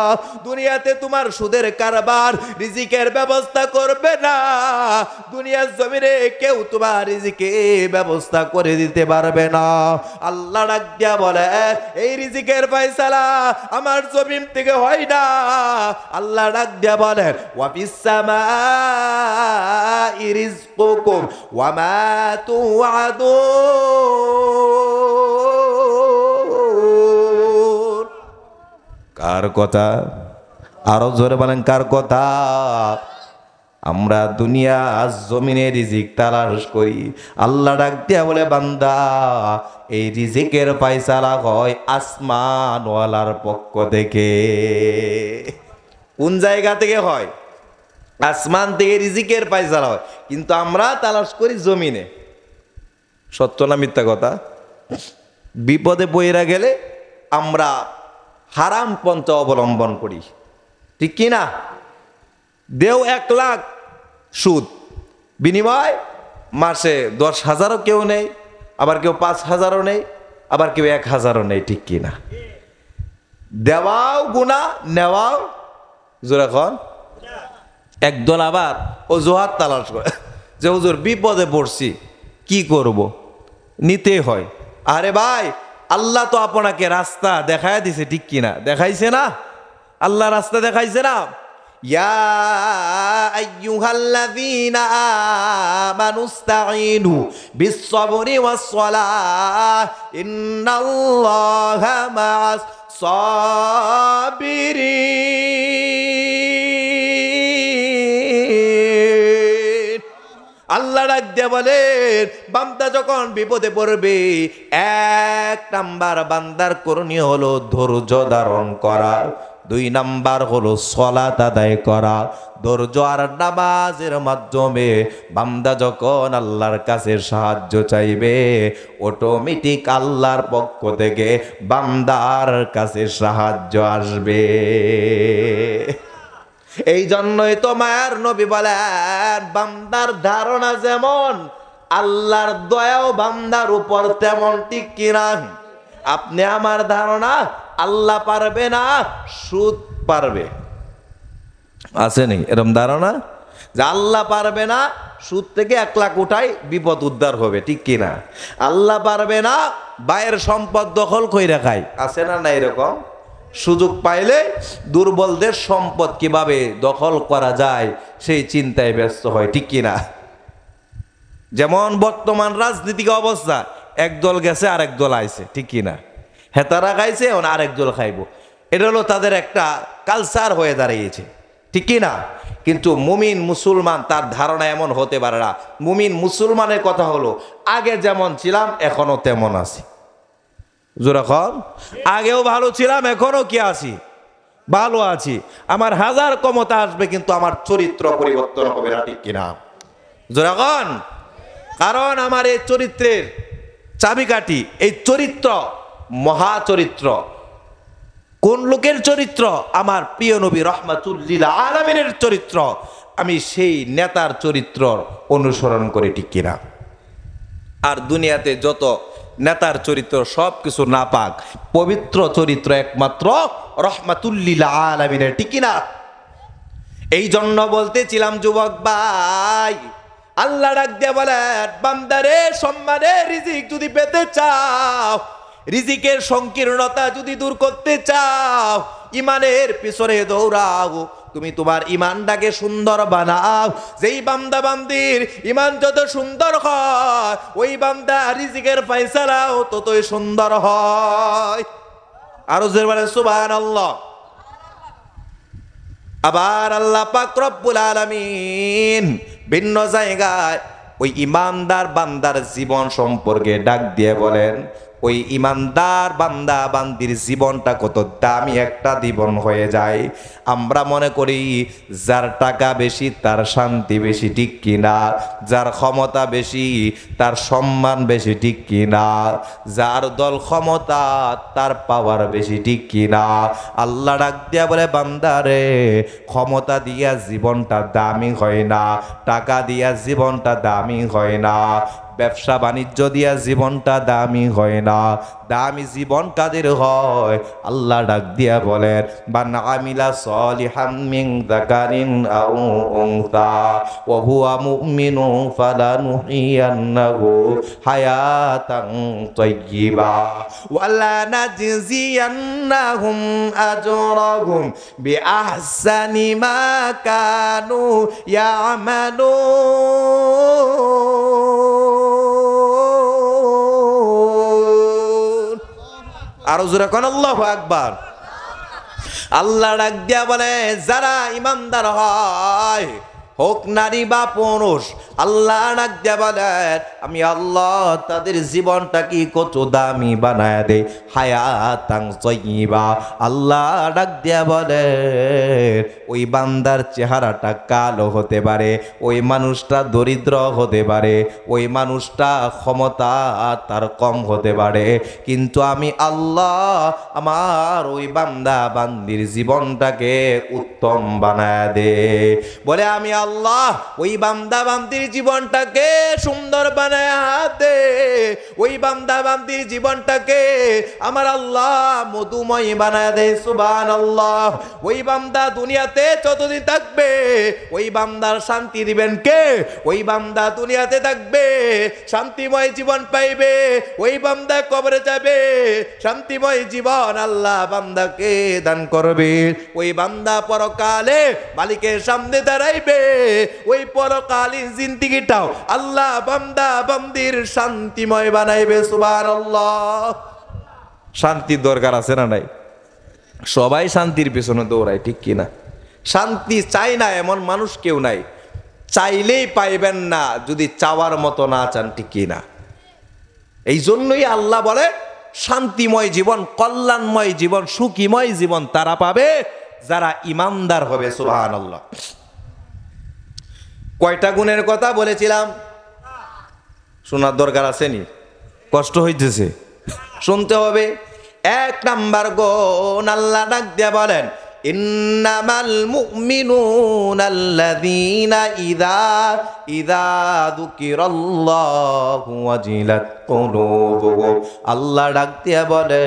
দুনিয়াতে তোমার সুদের কারবার রিজিকের ব্যবস্থা করবে না, দুনিয়ার জমিনে কেউ তোমার রিজিকে ব্যবস্থা করে দিতে পারবে না। আল্লাহ ডাক দিয়া বলে, এই রিজিকের ফয়সালা আমার জমিন থেকে হয় না। আল্লাহ ডাক দিয়া বলেন, ওয়া ফিস সামাই রিজকুকুম ওয়া মা তুআদুন। কার কথা? আরো জোরে বলেন, কার কথা? আমরা দুনিয়া জমিনে রিজিক তালাশ করি, আল্লাহ ডাক দিয়া বলে, বান্দা, এই রিজিকের ফয়সালা হয় আসমানওয়ালার পক্ষ থেকে। কোন জায়গা থেকে হয়? আসমান থেকে রিজিকের ফয়সালা হয়, কিন্তু আমরা তালাশ করি জমিনে। সত্য না মিথ্যা কথা? বিপদে পইরা গেলে আমরা হারাম পন্থা অবলম্বন করি, ঠিক কি না? দেও 1 লাখ সুদ, বিনিময় মাসে 10,000ও কেউ নেই, আবার কেউ 5,000ও নেই, আবার কেউ 1,000ও নেই, ঠিক কি না? দেওয়াও গুনাহ, নেওয়াও জোরে খন। একদল আবার অজুহাত তালাশ করে যে হুজুর বিপদে পড়ছি, কি করব, নিতে হয়। আরে ভাই, আল্লাহ তো আপনাকে রাস্তা দেখায় দিছে, ঠিক কিনা? দেখাইছে না? আল্লাহ রাস্তা দেখাইছে না? ইয়া আইয়ুহাল্লাযীনা আমানুস্তাঈনু বিস-সাবরি ওয়াস-সালাহ ইন্নাল্লাহা মা'আস সাবিরিন। আল্লাহ ডাক দিয়ে বলেন, বান্দা যখন বিপদে পড়বে, 1 নাম্বার বান্দার করণীয় হলো ধৈর্য ধারণ করা, 2 নাম্বার হলো সালাত আদায় করা। ধৈর্য আর নামাজের মাধ্যমে বান্দা যখন আল্লাহর কাছে সাহায্য চাইবে, অটোমেটিক আল্লাহর পক্ষ থেকে বান্দার কাছে সাহায্য আসবে। এই জন্যই তো মায়ার নবী বলেন, বান্দার ধারণা যেমন, আল্লাহর দয়াও বান্দার উপর তেমন, ঠিক কিনা? আপনি আমার ধারণা আল্লাহ পারবে না, সুদ পারবে। আছে নি এরকম ধারণা যে আল্লাহ পারবে না, সুদ থেকে 1 লাখ উঠাই বিপদ উদ্ধার হবে, ঠিক কিনা? আল্লাহ পারবে না বাইরের সম্পদ দখল কইরা খাই, আছে না? না এরকম সুযোগ পাইলে দুর্বলদের সম্পদ কিভাবে দখল করা যায় সেই চিন্তায় ব্যস্ত হয়, ঠিক কিনা? যেমন বর্তমান রাজনীতিক অবস্থা, একদল গেছে আর একদল আইছে, ঠিক কিনা? হেতারা খাইছে, এখন আরেক দল খাইব, এটা হলো তাদের একটা কালচার হয়ে দাঁড়িয়েছে, ঠিক কিনা? কিন্তু মুমিন মুসলমান তার ধারণা এমন হতে পারে না। মুমিন মুসলমানের কথা হলো, আগে যেমন ছিলাম এখনো তেমন আছি। যখন আগেও ভালো ছিলাম, এখনো কি আছি? ভালো আছি। আমার 1000 ক্ষমতা আসবে, কিন্তু আমার চরিত্র পরিবর্তন হবে না, ঠিক কিনা? জোরাগন, কারণ আমার এই চরিত্রের চাবিকাঠি, এই চরিত্র মহা চরিত্র। কোন লোকের চরিত্র? আমার প্রিয় নবী রাহমাতুল লিল আলামিনের চরিত্র। আমি সেই নেতার চরিত্র অনুসরণ করে, ঠিক কিনা? আর দুনিয়াতে যত নেতার চরিত্র সব কিছু নাপাক, পবিত্র চরিত্র একমাত্র রাহমাতুল লিল আলামিনের, ঠিক কিনা? এই জন্য বলতেছিলাম যুবক ভাই, আল্লাহ ডাক দিয়ে বলেন, বান্দারে সম্মানে রিজিক যদি পেতে চাও, রিজিকের সংকীর্ণতা যদি দূর করতে চাও, ইমানের পিছনে দৌড়াও। তুমি তোমার ইমানটাকে সুন্দর বানাও। যেই বান্দা বান্দির ইমান যত সুন্দর হয়, ওই বান্দা রিজিকের ফয়সালাও ততই সুন্দর হয়। আরো জোরে বলেন সুবহানাল্লাহ। আবার আল্লাহ পাক রব্বুল আলামিন ভিন্ন জায়গায় ওই ইমানদার বান্দার জীবন সম্পর্কে ডাক দিয়ে বলেন, ওই ইমানদার বান্দা বান্দির জীবনটা কত দামি একটা জীবন হয়ে যায়। আমরা মনে করি যার টাকা বেশি তার শান্তি বেশি, ঠিক কিনা? যার ক্ষমতা বেশি তার সম্মান বেশি, ঠিক কিনা? যার দল ক্ষমতা তার পাওয়ার বেশি, ঠিক কিনা? আল্লাহ ডাক দিয়া বলে, বান্দারে ক্ষমতা দিয়া জীবনটা দামি হয় না, টাকা দিয়া জীবনটা দামি হয় না, ব্যবসা বাণিজ্য দিয়া জীবনটা দামি হয় না। দামি জীবন কাদের হয়? আল্লাহ ডাক দিয়া বলেন, মান আমিলা সলিহাম মিন যাকারিন আও উনসা ওয়া হুয়া মুমিনুন ফালানুহিয়ান্নাহু হায়াতান তাইয়্যিবা ওয়া লা নাজজিয়ান্নাহুম আজরাহুম বিআহসানি মা কানু ইয়ামালুন। আরো জোরে কোন আল্লাহু আকবার। আল্লাহ ডাক দিয়া বলে, যারা ইমানদার হয়, হোক নারী বা পুরুষ, আল্লাহ ডাক দিয়া বলেন, আমি আল্লাহ তাদের জীবনটা কি কত দামি বানায় দে, হায়াতান তাইয়্যিবা। আল্লাহ ডাক দিয়া বলে, ওই বান্দার চেহারাটা কালো হতে পারে, ওই মানুষটা দরিদ্র হতে পারে, ওই মানুষটা ক্ষমতা তার কম হতে পারে, কিন্তু আমি আল্লাহ আমার ওই বান্দা বান্দির জীবনটাকে উত্তম বানায় দে। বলে আমি আল্লাহ ওই বান্দা বান্দির জীবনটাকে সুন্দর বানায় দে, ওই বান্দা বান্দির জীবনটাকে আমার আল্লাহ মধুময় বানায় দে। সুবহানাল্লাহ। ওই বান্দা দুনিয়াতে যতদিন থাকবে ওই বান্দার শান্তি দিবেন কে? ওই বান্দা দুনিয়াতে থাকবে শান্তিময় জীবন পাইবে, ওই বান্দা কবরে যাবে শান্তিময় জীবন আল্লাহ বান্দাকে দান করবে। ওই বান্দা পরকালে মালিকের সামনে দাঁড়াইবে, ওই পরকালীন জিন্দেগিটাও আল্লাহ বান্দা বান্দির শান্তিময় বানাইবে। সুবহানাল্লাহ। শান্তির দরকার আছে না নাই? সবাই শান্তির পেছনে দৌড়ায়, ঠিক কিনা? শান্তি চাই না এমন মানুষ কেউ নাই। চাইলেই পাইবেন না যদি চাওয়ার মতো না চান, ঠিক কিনা? এই জন্যই আল্লাহ বলে, শান্তিময় জীবন, কল্যাণময় জীবন, সুখীময় জীবন তারা পাবে যারা ইমানদার হবে। সুবহানাল্লাহ। কয়টা গুণের কথা বলেছিলাম? শোনার দরকার আছে নি? কষ্ট হইতেছে, শুনতে হবে। এক নাম্বার গুণ আল্লাহ ডাক দিয়া বলেন, ইন্নামাল মুমিনুনাল্লাযীনা ইযা যুকিরাল্লাহু ওয়াজিলাত কুলুবুহুম। আল্লাহ ডাক দিয়া বলে,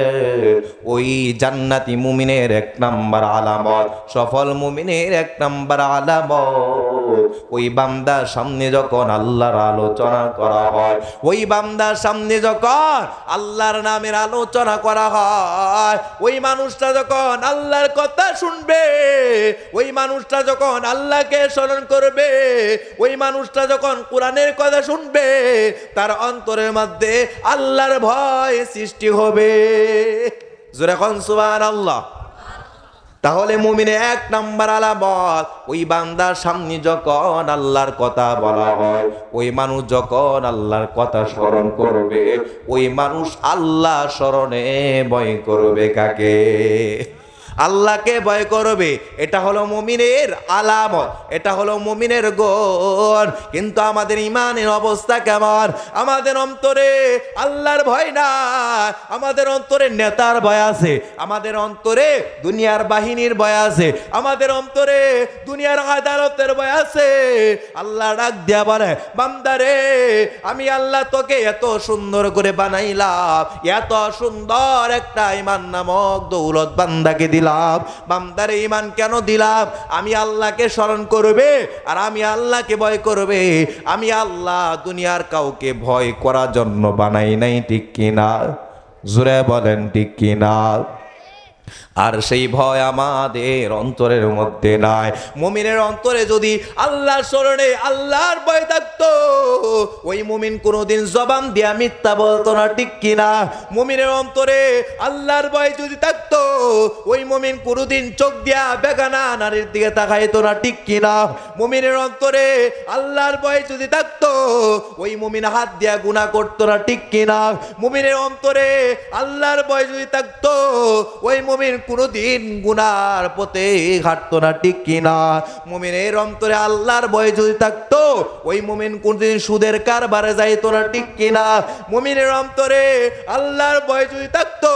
ওই জান্নাতি মুমিনের এক নাম্বার আলামত, সফল মুমিনের এক নাম্বার আলামত, ওই বান্দার সামনে যখন আল্লাহর আলোচনা করা হয়, ওই বান্দার সামনে যখন আল্লাহর নামের আলোচনা করা হয়, ওই মানুষটা যখন আল্লাহর কথা শুনবে, ওই মানুষটা যখন আল্লাহকে স্মরণ করবে, ওই মানুষটা যখন কোরআনের কথা শুনবে, তার অন্তরের মধ্যে আল্লাহর ভয় সৃষ্টি হবে। জোরে কোন সুবহানাল্লাহ। তাহলে মুমিনে এক নাম্বার আলামত, ওই বান্দার সামনে যখন আল্লাহর কথা বলা হয়, ওই মানুষ যখন আল্লাহর কথা স্মরণ করবে, ওই মানুষ আল্লাহ স্মরণে ভয় করবে কাকে? আল্লাহকে ভয় করবে, এটা হলো মুমিনের আলামত, এটা হলো মুমিনের গুণ। কিন্তু আমাদের ইমানের অবস্থা কেমন? আমাদের অন্তরে আল্লাহর ভয় না, আমাদের অন্তরে নেতার ভয় আছে, আমাদের অন্তরে দুনিয়ার বাহিনীর ভয় আছে, আমাদের অন্তরে দুনিয়ার আদালতের ভয় আছে। আল্লাহ ডাক দিয়া বলে, বান্দারে আমি আল্লাহ তোকে এত সুন্দর করে বানাইলাম, এত সুন্দর একটা ঈমান নামক দৌলত বান্দাকে দিলাম। বান্দারে ঈমান কেন দিলাম? আমি আল্লাহকে স্মরণ করবে আর আমি আল্লাহকে ভয় করবে। আমি আল্লাহ দুনিয়ার কাউকে ভয় করার জন্য বানাই নাই, ঠিক কিনা? জোরে বলেন ঠিক কিনা? আর সেই ভয় আমাদের অন্তরের মধ্যে নাই। মুমিনের অন্তরে যদি আল্লাহর স্মরণে আল্লাহর ভয় থাকতো, ওই মুমিন কোনোদিন জবান দিয়া মিথ্যা বলতো না, ঠিক কিনা? মুমিনের অন্তরে আল্লাহর ভয় যদি থাকতো, ওই মুমিন কোনোদিন চোখ দিয়া বেগানা নারীর দিকে তাকাইতো না, ঠিক কিনা? মুমিনের অন্তরে আল্লাহর ভয় যদি থাকতো, ওই মুমিন হাত দিয়া গুনাহ করতো না, ঠিক কিনা? মুমিনের অন্তরে আল্লাহর ভয় যদি থাকতো, ওই মুমিন কোনদিন গুনার পথে হাঁটতো না, ঠিক কিনা? মুমিনের অন্তরে আল্লাহর ভয় যদি থাকতো, ওই মুমিন কোনদিন সুদের কারবারে যাইতো না, ঠিক কিনা? মুমিনের অন্তরে আল্লাহর ভয় যদি থাকতো,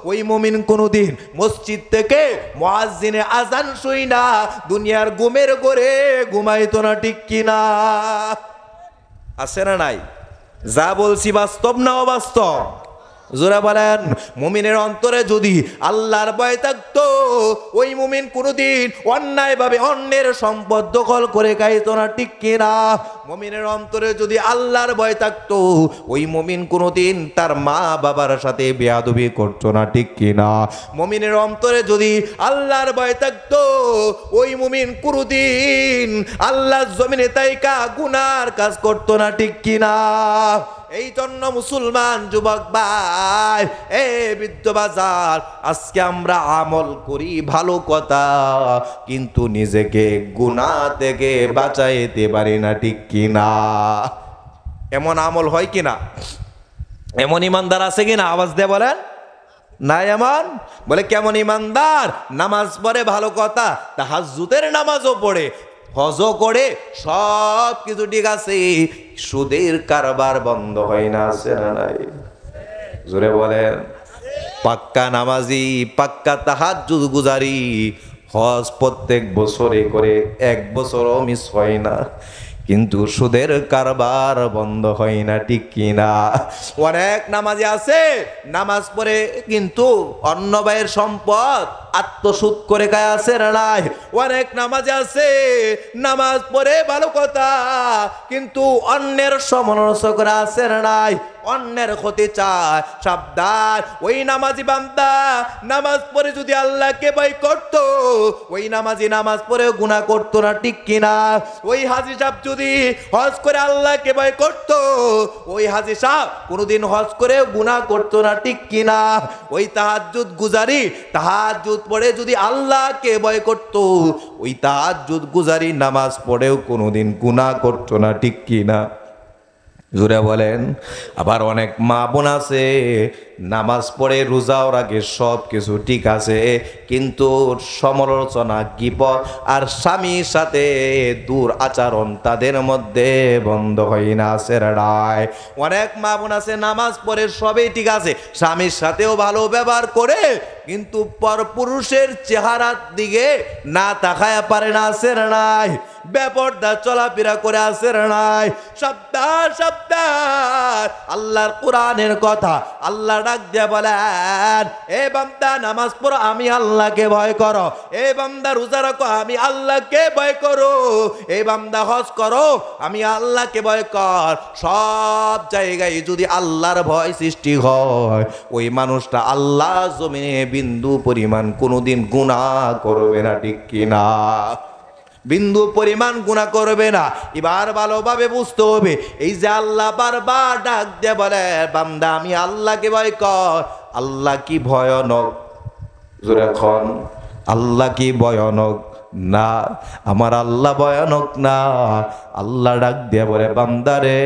ওই মুমিন কোনদিন মসজিদ থেকে মুয়াজ্জিনের আজান শুই না দুনিয়ার ঘুমের ঘরে ঘুমাইতো না, ঠিক কিনা? আছে না নাই? যা বলছি বাস্তব না অবাস্তব? জোরা বলেন। মুমিনের অন্তরে যদি আল্লাহর ভয় থাকতো, ওই মুমিন কোনদিন অন্যায়ভাবে অন্যের সম্পদ দখল করে খাইতো না, ঠিক কিনা? মুমিনের অন্তরে যদি আল্লাহর ভয় থাকতো, ওই মুমিন কোনদিন তার মা বাবার সাথে বেয়াদবি করতো না, ঠিক কিনা? মুমিনের অন্তরে যদি আল্লাহর ভয় থাকতো, ওই মুমিন কোনদিন আল্লাহর জমিনে তাইকা গুনার কাজ করতো না, ঠিক কিনা? এই জন্য মুসলমান যুবক ভাই, এ বৃদ্ধ বাজার, আজকে আমরা আমল করি ভালো কথা, কিন্তু নিজেকে গুনাহ থেকে বাঁচাইতে পারি না, ঠিক কিনা? এমন আমল হয় কিনা? এমন ইমানদার আছে কিনা? আওয়াজ দিয়ে বলেন না। এমন বলে কেমন ইমানদার? নামাজ পড়ে ভালো কথা, তাহাজ্জুদের নামাজও পড়ে, হজও করে, সব কিছু ঠিক আছে, সুদের কারবার বন্ধ হয় না, আছে না নাই? জোরে বলেন। পাক্কা নামাজি, পাক্কা তাহাজ্জুদ গুজারি, হজ প্রত্যেক বছরে করে, এক বছরও মিস হয় না, কিন্তু সুদের কারবার বন্ধ হয় না, ঠিক কিনা? অনেক নামাজি আছে, নামাজ পড়ে কিন্তু অন্য ভাইয়ের সম্পদ আত্মসুদ করে খায়, আছে না নাই? অনেক নামাজি আছে, নামাজ পড়ে ভালো কথা, কিন্তু অন্যের সমালোচকরা, আছে না নাই? অন্যের ক্ষতি চায়। সাবধান, ওই নামাজি বান্দা নামাজ পড়ে যদি আল্লাহকে ভয় করত, ওই নামাজি নামাজ পড়ে গুনাহ করতো না, ঠিক কিনা? ওই হাজী সাহেব যদি হজ করে আল্লাহকে ভয় করত, ওই হাজী সাহেব কোনোদিন হজ করে গুনাহ করতো না, ঠিক কিনা? ওই তাহাজ্জুদ গুজারি তাহাজ্জুদ পড়ে যদি আল্লাহকে ভয় করত, ওই তাহাজ্জুদ গুজারি নামাজ পড়েও কোনোদিন গুনাহ করতো না, ঠিক কিনা? জোরে বলেন। আবার অনেক মা বোন আছে, নামাজ পড়ে রোজাও রাখে, সব কিছু ঠিক আছে, কিন্তু সমালোচনা, গীবত আর স্বামীর সাথে দূর আচরণ তাদের মধ্যে বন্ধ হয় না, আছে রায়। অনেক মা বোন আছে, নামাজ পড়ে সবই ঠিক আছে, স্বামীর সাথেও ভালো ব্যবহার করে, কিন্তু পরপুরুষের চেহারার দিকে না তাকায়া পারে না, আছে নাই? বেপরদা চলাফেরা করে, আছে নাই? সাবধান সাবধান, আল্লাহর কোরআনের কথা আল্লাহ ডাক দিয়ে বলেন, এ বান্দা নামাজ পড়ো, আমি আল্লাহকে ভয় করো। এ বান্দা রোজা রাখো, আমি আল্লাহকে ভয় করো। এ বান্দা হজ করো, আমি আল্লাহকে ভয় কর। সব জায়গায় যদি আল্লাহর ভয় সৃষ্টি হয়, ওই মানুষটা আল্লাহ জমিনে বিন্দু পরিমাণ কোনোদিন গুনাহ করবে না, ঠিক কিনা? বিন্দু পরিমাণ গুনাহ করবে না। এবার ভালোভাবে বুঝতে হবে, এই যে আল্লাহ বারবার ডাক দিয়ে বলে, বান্দা আমি আল্লাহকে ভয় কর। আল্লাহ কি ভয়ানক? জোরে খন, আল্লাহ কি ভয়ানক? না, আমার আল্লাহ ভয়ানক না। আল্লাহ ডাক দিয়ে বলে, বান্দারে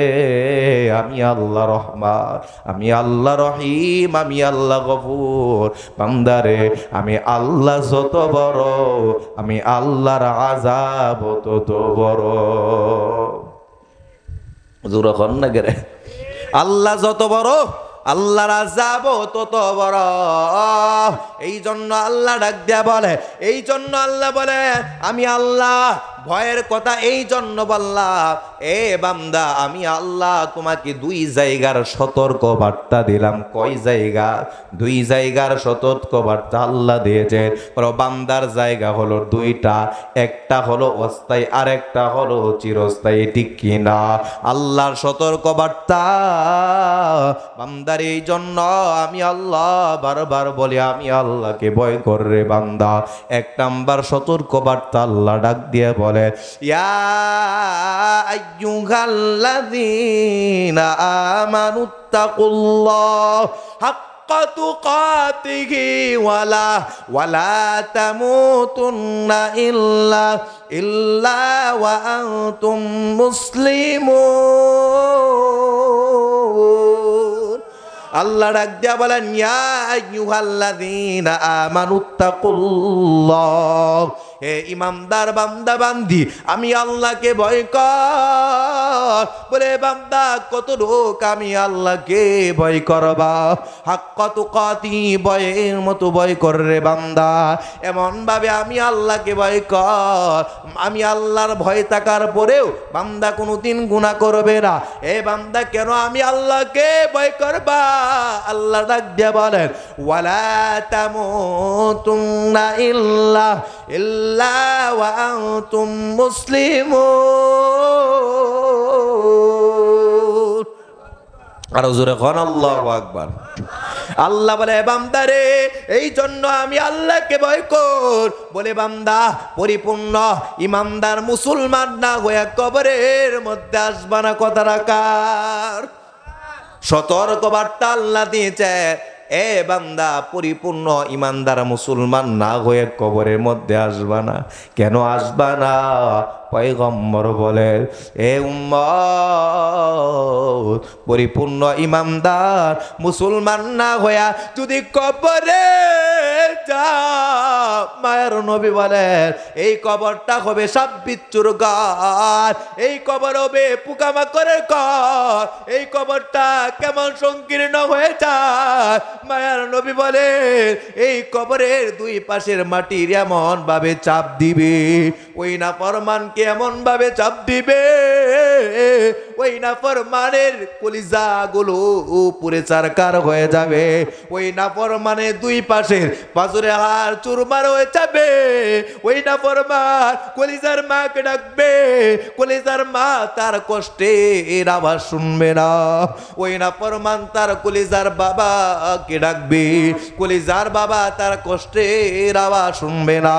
আমি আল্লাহ রহমান, আমি আল্লাহ রহিম, আমি আল্লাহ গফুর। বান্দারে আমি আল্লাহ যত বড়, আমি আল্লাহর আযাব তত বড়। জোরে কর না গেরে। আল্লাহ যত বড়, আল্লাহর আযাব তত বড়। এই জন্য আল্লাহ ডাক দিয়া বলে, এই জন্য আল্লাহ বলে আমি আল্লাহ। ভয়ের কথা এই জন্য বললাম, এ বান্দা আমি আল্লাহ তোমাকে দুই জায়গার সতর্ক বার্তা দিলাম। কয় জায়গা? দুই জায়গার সতর্ক বার্তা আল্লাহ দিয়েছেন। বান্দার জায়গা হলো দুইটা, একটা হলো অস্থায়ী আর একটা হলো চিরস্থায়ী, ঠিক কিনা? আল্লাহর সতর্ক বার্তা বান্দার, এই জন্য আমি আল্লাহ বারবার বলি আমি আল্লাহকে ভয় কর রে বান্দা। এক নাম্বার সতর্ক বার্তা আল্লাহ ডাক দিয়ে বলে, ইয়া আইয়ুহাল্লাযীনা আমানুত্তাকুল্লাহ হাক্কা তুকাতিহি ওয়ালা তামুতুন্না ইল্লা ওয়া আনতুম মুসলিমুন। আল্লাহ ডাক দিয়া বলেন, ইয়া আইয়ুহাল্লাযীনা আমানুত্তাকুল্লাহ, হে ইমানদার বান্দা বান্দি আমি আল্লাহকে ভয় কর। বলে বান্দা কত লোক আমি আল্লাহকে ভয় করবা? হাক্কা তুকাতি, ভয়ের মতো ভয় কর রে বান্দা। এমন ভাবে আমি আল্লাহকে ভয় কর, আমি আল্লাহর ভয় থাকার পরেও বান্দা কোনোদিন গুনাহ করবে না। এ বান্দা কেন আমি আল্লাহকে ভয় করবা? আল্লাহ ডাক দিয়া বলেন, ওয়ালা তামুতুন্না ইল্লা ওয়া আনতুম মুসলিমুন। আরো জোরে কোন আল্লাহু আকবার। আল্লাহ বলে, বান্দারে এই জন্য আমি আল্লাহকে ভয় কর। বলে বান্দা পরিপূর্ণ ইমানদার মুসলমান না হয়ে কবরের মধ্যে আসবা না। কথা রাখার সতর্ক বার্তা আল্লাহ দিয়েছে, এ বান্দা পরিপূর্ণ ইমানদার মুসলমান না হয়ে কবরের মধ্যে আসবা না। কেন আসবা না? পয়গম্বর বলে, এ উম্মত পরিপূর্ণ ইমানদার মুসলমান না হইয়া যদি কবরে যাও, মায়ের নবী বলেন এই কবরটা হবে সাপ বিচ্ছুর ঘর, এই কবর হবে পোকামাকড়ের ঘর, এই কবরটা কেমন সংকীর্ণ হয়ে যায়। মায়ের নবী বলে এই কবরের দুই পাশের মাটির এমন ভাবে চাপ দিবে, ওই নাফরমানকে এমন ভাবে চাপ দিবে, ওই নাফরমানের কলিজা গুলো পুরে চারকার হয়ে যাবে। ওই নাফরমানের দুই পাশের পাঁজরে হাড় চুরমার হয়ে যাবে। ওই নাফরমান কলিজার মাকে ডাকবে, কলিজার মা তার কষ্টের আওয়াজ শুনবে না। ওই নাফরমান তার কলিজার বাবাকে ডাকবে, কলিজার বাবা তার কষ্টের আওয়াজ শুনবে না।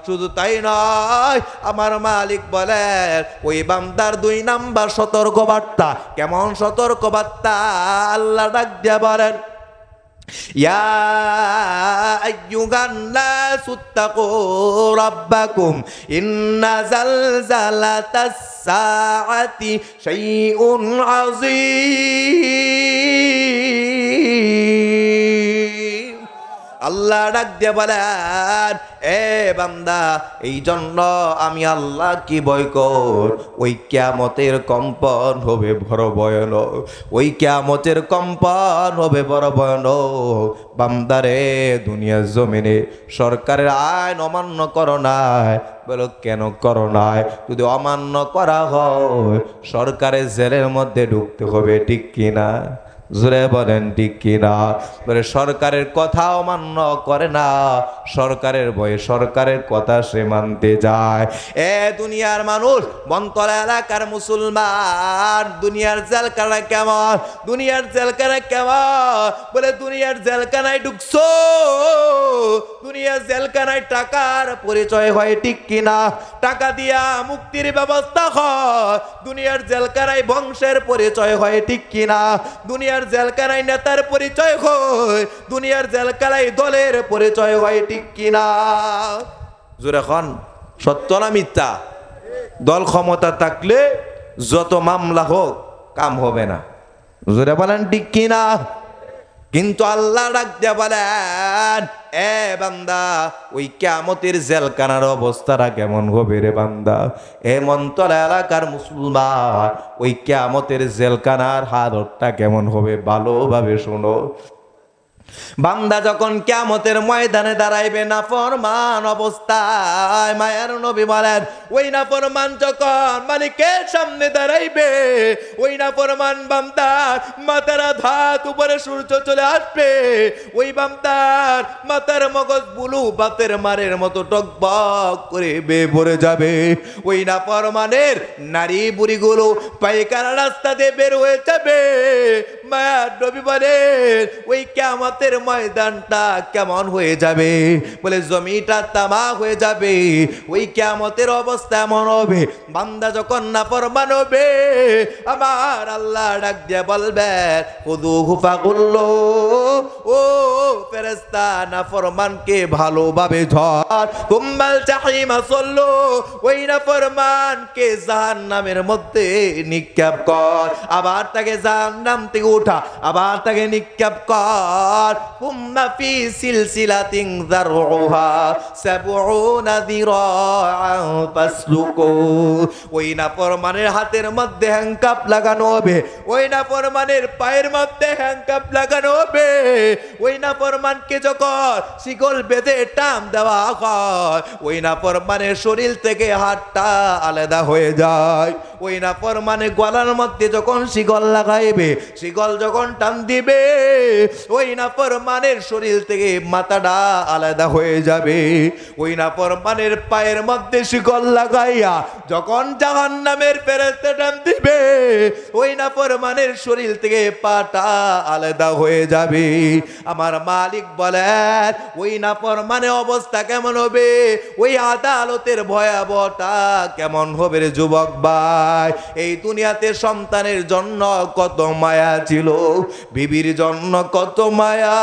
শুধু তাই নয়, আমার মালিক বলেন ওই বান্দার দুই নাম্বার সতর্ক বার্তা। কেমন সতর্ক বার্তা? আল্লাহ ডাক দিয়া বলেন, ইয়া আইয়ুহান নাসুত্তাকু রাব্বাকুম ইন্না জালজালাতাস সাআতি শাইউন আযীম। আল্লাহ ডাক দিয়ে বলেন, এ বান্দা এই জন্য আমি আল্লাহ কি ভয় কর। ওই কিয়ামতের কম্পন হবে বড় ভয়ানক, ওই কিয়ামতের কম্পন হবে বড় ভয়ানক। বান্দারে দুনিয়ার জমিনে সরকারের আইন অমান্য করো নাই। বলো কেন করো নাই? যদি অমান্য করা হয় সরকারের জেলের মধ্যে ঢুকতে হবে, ঠিক কিনা? জোরে বলেন ঠিক কিনা? বলে সরকারের কথা অমান্য করে না, সরকারের ভয়ে সরকারের কথা সে মানতে যায়। এ দুনিয়ার মানুষ, বনতলা এলাকার মুসলমান, দুনিয়ার জেলখানা কেমন? দুনিয়ার জেলখানা কেমন? বলে দুনিয়ার জেলখানায় ঢুকছো, দুনিয়ার জেলখানায় টাকার পরিচয় হয়, ঠিক কিনা? টাকা দিয়া মুক্তির ব্যবস্থা হয়। দুনিয়ার জেলখানায় বংশের পরিচয় হয়, ঠিক কিনা? দুনিয়ার জেলখানায় নেতার পরিচয় হয়, দুনিয়ার জেলখানায় দলের পরিচয় হয়, ঠিক কিনা? জোরে খন সত্য না মিথ্যা? দল ক্ষমতা থাকলে যত মামলা হোক কাম হবে না, জোরে বলেন ঠিক কিনা? কিন্তু আল্লাহ ডাক দিয়া বলেন, এ বান্দা, ওই কিয়ামতের জেলখানার অবস্থাটা কেমন হবে রে বান্দা? এ মন্তলা এলাকার মুসলমান, ওই কিয়ামতের জেলখানার হালতটা কেমন হবে ভালোভাবে শোনো। বান্দা যখন কিয়ামতের ময়দানে দাঁড়াইবে নাফরমান অবস্থায়, মায়ের নবী বলেন, ওই নাফরমান যখন মালিকের সামনে দাঁড়াইবে, ওই নাফরমান বান্দার মাথার আঘাত উপরে সূর্য চলে আসবে, ওই বান্দার মাথার মগজ বুলু বাতের মারের মতো টকবক করে বেয়ে পড়ে যাবে। ওই নাফরমানের নারী বুড়িগুলো পায়খানা রাস্তা দিয়ে বের হয়ে যাবে। মায়ের নবী বলেন, ওই কিয়ামতের ময়দানটা কেমন হয়ে যাবে? বলে জমিটা তামা হয়ে যাবে। ওই কিয়ামতের অবস্থা এমন হবে, বান্দা যখন নাফরমান হবে, আমার আল্লাহ ডাক দিয়ে বলবেন, খুযুহু ফাগুল্লু, ও ফেরেশতা, নাফরমানকে ভালোভাবে ধর, তুম্মাল জাহিমা সাল্লু, ওই নাফরমানকে জাহান্নামের মধ্যে নিক্ষেপ কর, আবার তাকে জাহান্নাম থেকে উঠা, আবার তাকে নিক্ষেপ কর। ثم في سلسلة ذرعها 70 ذراعا فاسلكوه, ওই নাফরমানের হাতের মধ্যে হ্যান্ডকাপ লাগানো হবে, ওই নাফরমানের পায়ের মধ্যে হ্যান্ডকাপ লাগানো হবে। ওই নাফরমানকে যখন শিকল বেঁধে টান দেওয়া হয়, ওই নাফরমানের শরীর থেকে হাতটা আলাদা হয়ে যায়। ওই নাফরমানের গলার মধ্যে যখন শিকল লাগাইবে, শিকল যখন টান দিবে, ওই নাফরমানের শরীর থেকে মাথাটা আলাদা হয়ে যাবে। ওই নাফরমানের পায়ের মধ্যে শিকল লাগাইয়া যখন জাহান্নামের ফেরেশতা টান দিবে, ওই নাফরমানের শরীর থেকে পাটা আলাদা হয়ে যাবে। আমার মালিক বলেন, ওই নাফরমানের অবস্থা কেমন হবে? ওই আদালতের ভয়াবহতা কেমন হবে রে যুবক ভাই? এই দুনিয়াতে সন্তানের জন্য কত মায়া ছিল, বিবির জন্য কত মায়া।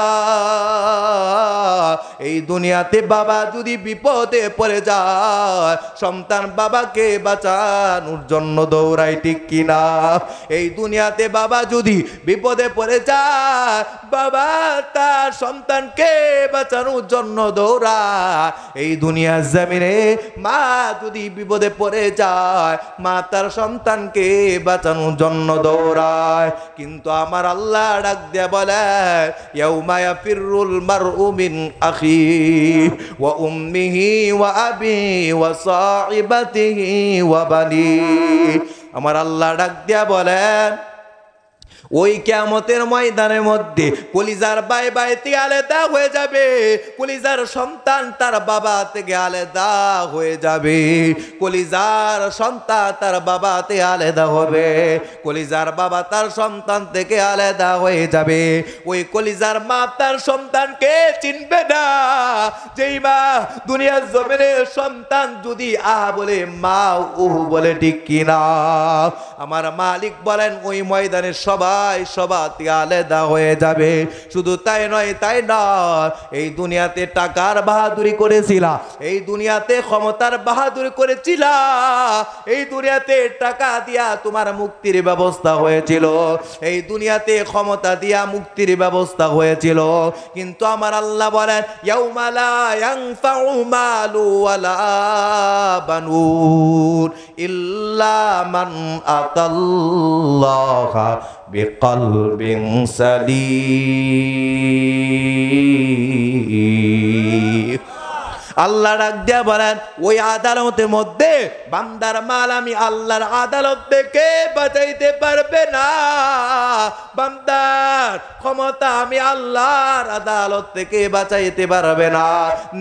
এই দুনিয়াতে বাবা যদি বিপদে পড়ে যায়, সন্তান বাবাকে বাঁচানোর জন্য দৌড়ায়, ঠিক কিনা? এই দুনিয়াতে বাবা যদি বিপদে পড়ে যায়, বাবা তার সন্তানকে বাঁচানোর জন্য দৌড়ায়। এই দুনিয়ার জমিনে মা যদি বিপদে পড়ে যায়, মা তার সন্তানকে বাঁচানোর জন্য দৌড়ায়। কিন্তু আমার আল্লাহ ডাক দিয়ে বলে, ইয়াউমা ইয়াফিরুল মারউ মিন আখিহি ওয়া উম্মিহি ওয়া আবিহি ওয়া সাহিবাতিহি ওয়া বানিহি। আমার আল্লাহ ডাক দিয়া বলেন, ওই কিয়ামতের ময়দানের মধ্যে কলিজার ভাই ভাই থেকে আলাদা হয়ে যাবে, কলিজার সন্তান তার বাবা থেকে আলাদা হয়ে যাবে, কলিজার সন্তান তার বাবা থেকে আলাদা হবে, কলিজার বাবা তার সন্তান থেকে আলাদা হয়ে যাবে। ওই কলিজার মা তার সন্তানকে চিনবে না। যেই মা দুনিয়ার জমিনে সন্তান যদি আহ বলে, মা উহ বলে, ঠিক কিনা? আমার মালিক বলেন, ওই ময়দানে সবাই আলাদা হয়ে যাবে। শুধু তাই নয়, তাই নয়, এই দুনিয়াতে টাকার বাহাদুরি করেছিলা, এই দুনিয়াতে ক্ষমতার বাহাদুরি করেছিলা, এই দুনিয়াতে টাকা দিয়া তোমার মুক্তির ব্যবস্থা হয়েছিল, এই দুনিয়াতে ক্ষমতা দিয়া মুক্তির ব্যবস্থা হয়েছিল। কিন্তু আমার আল্লাহ বলেন, ইয়াউমা লা ইয়ানফাউ মালু ওয়ালা বানুন ইল্লা মান আতাল্লাহা বিকলবিন সালিম। আল্লাহ ডাক দিয়া বলেন, ওই আদালতের মধ্যে বান্দার মাল আমি আল্লাহর আদালত থেকে বাঁচাইতে পারবে না, বান্দার ক্ষমতা আমি আল্লাহর আদালত থেকে বাঁচাইতে পারবে না,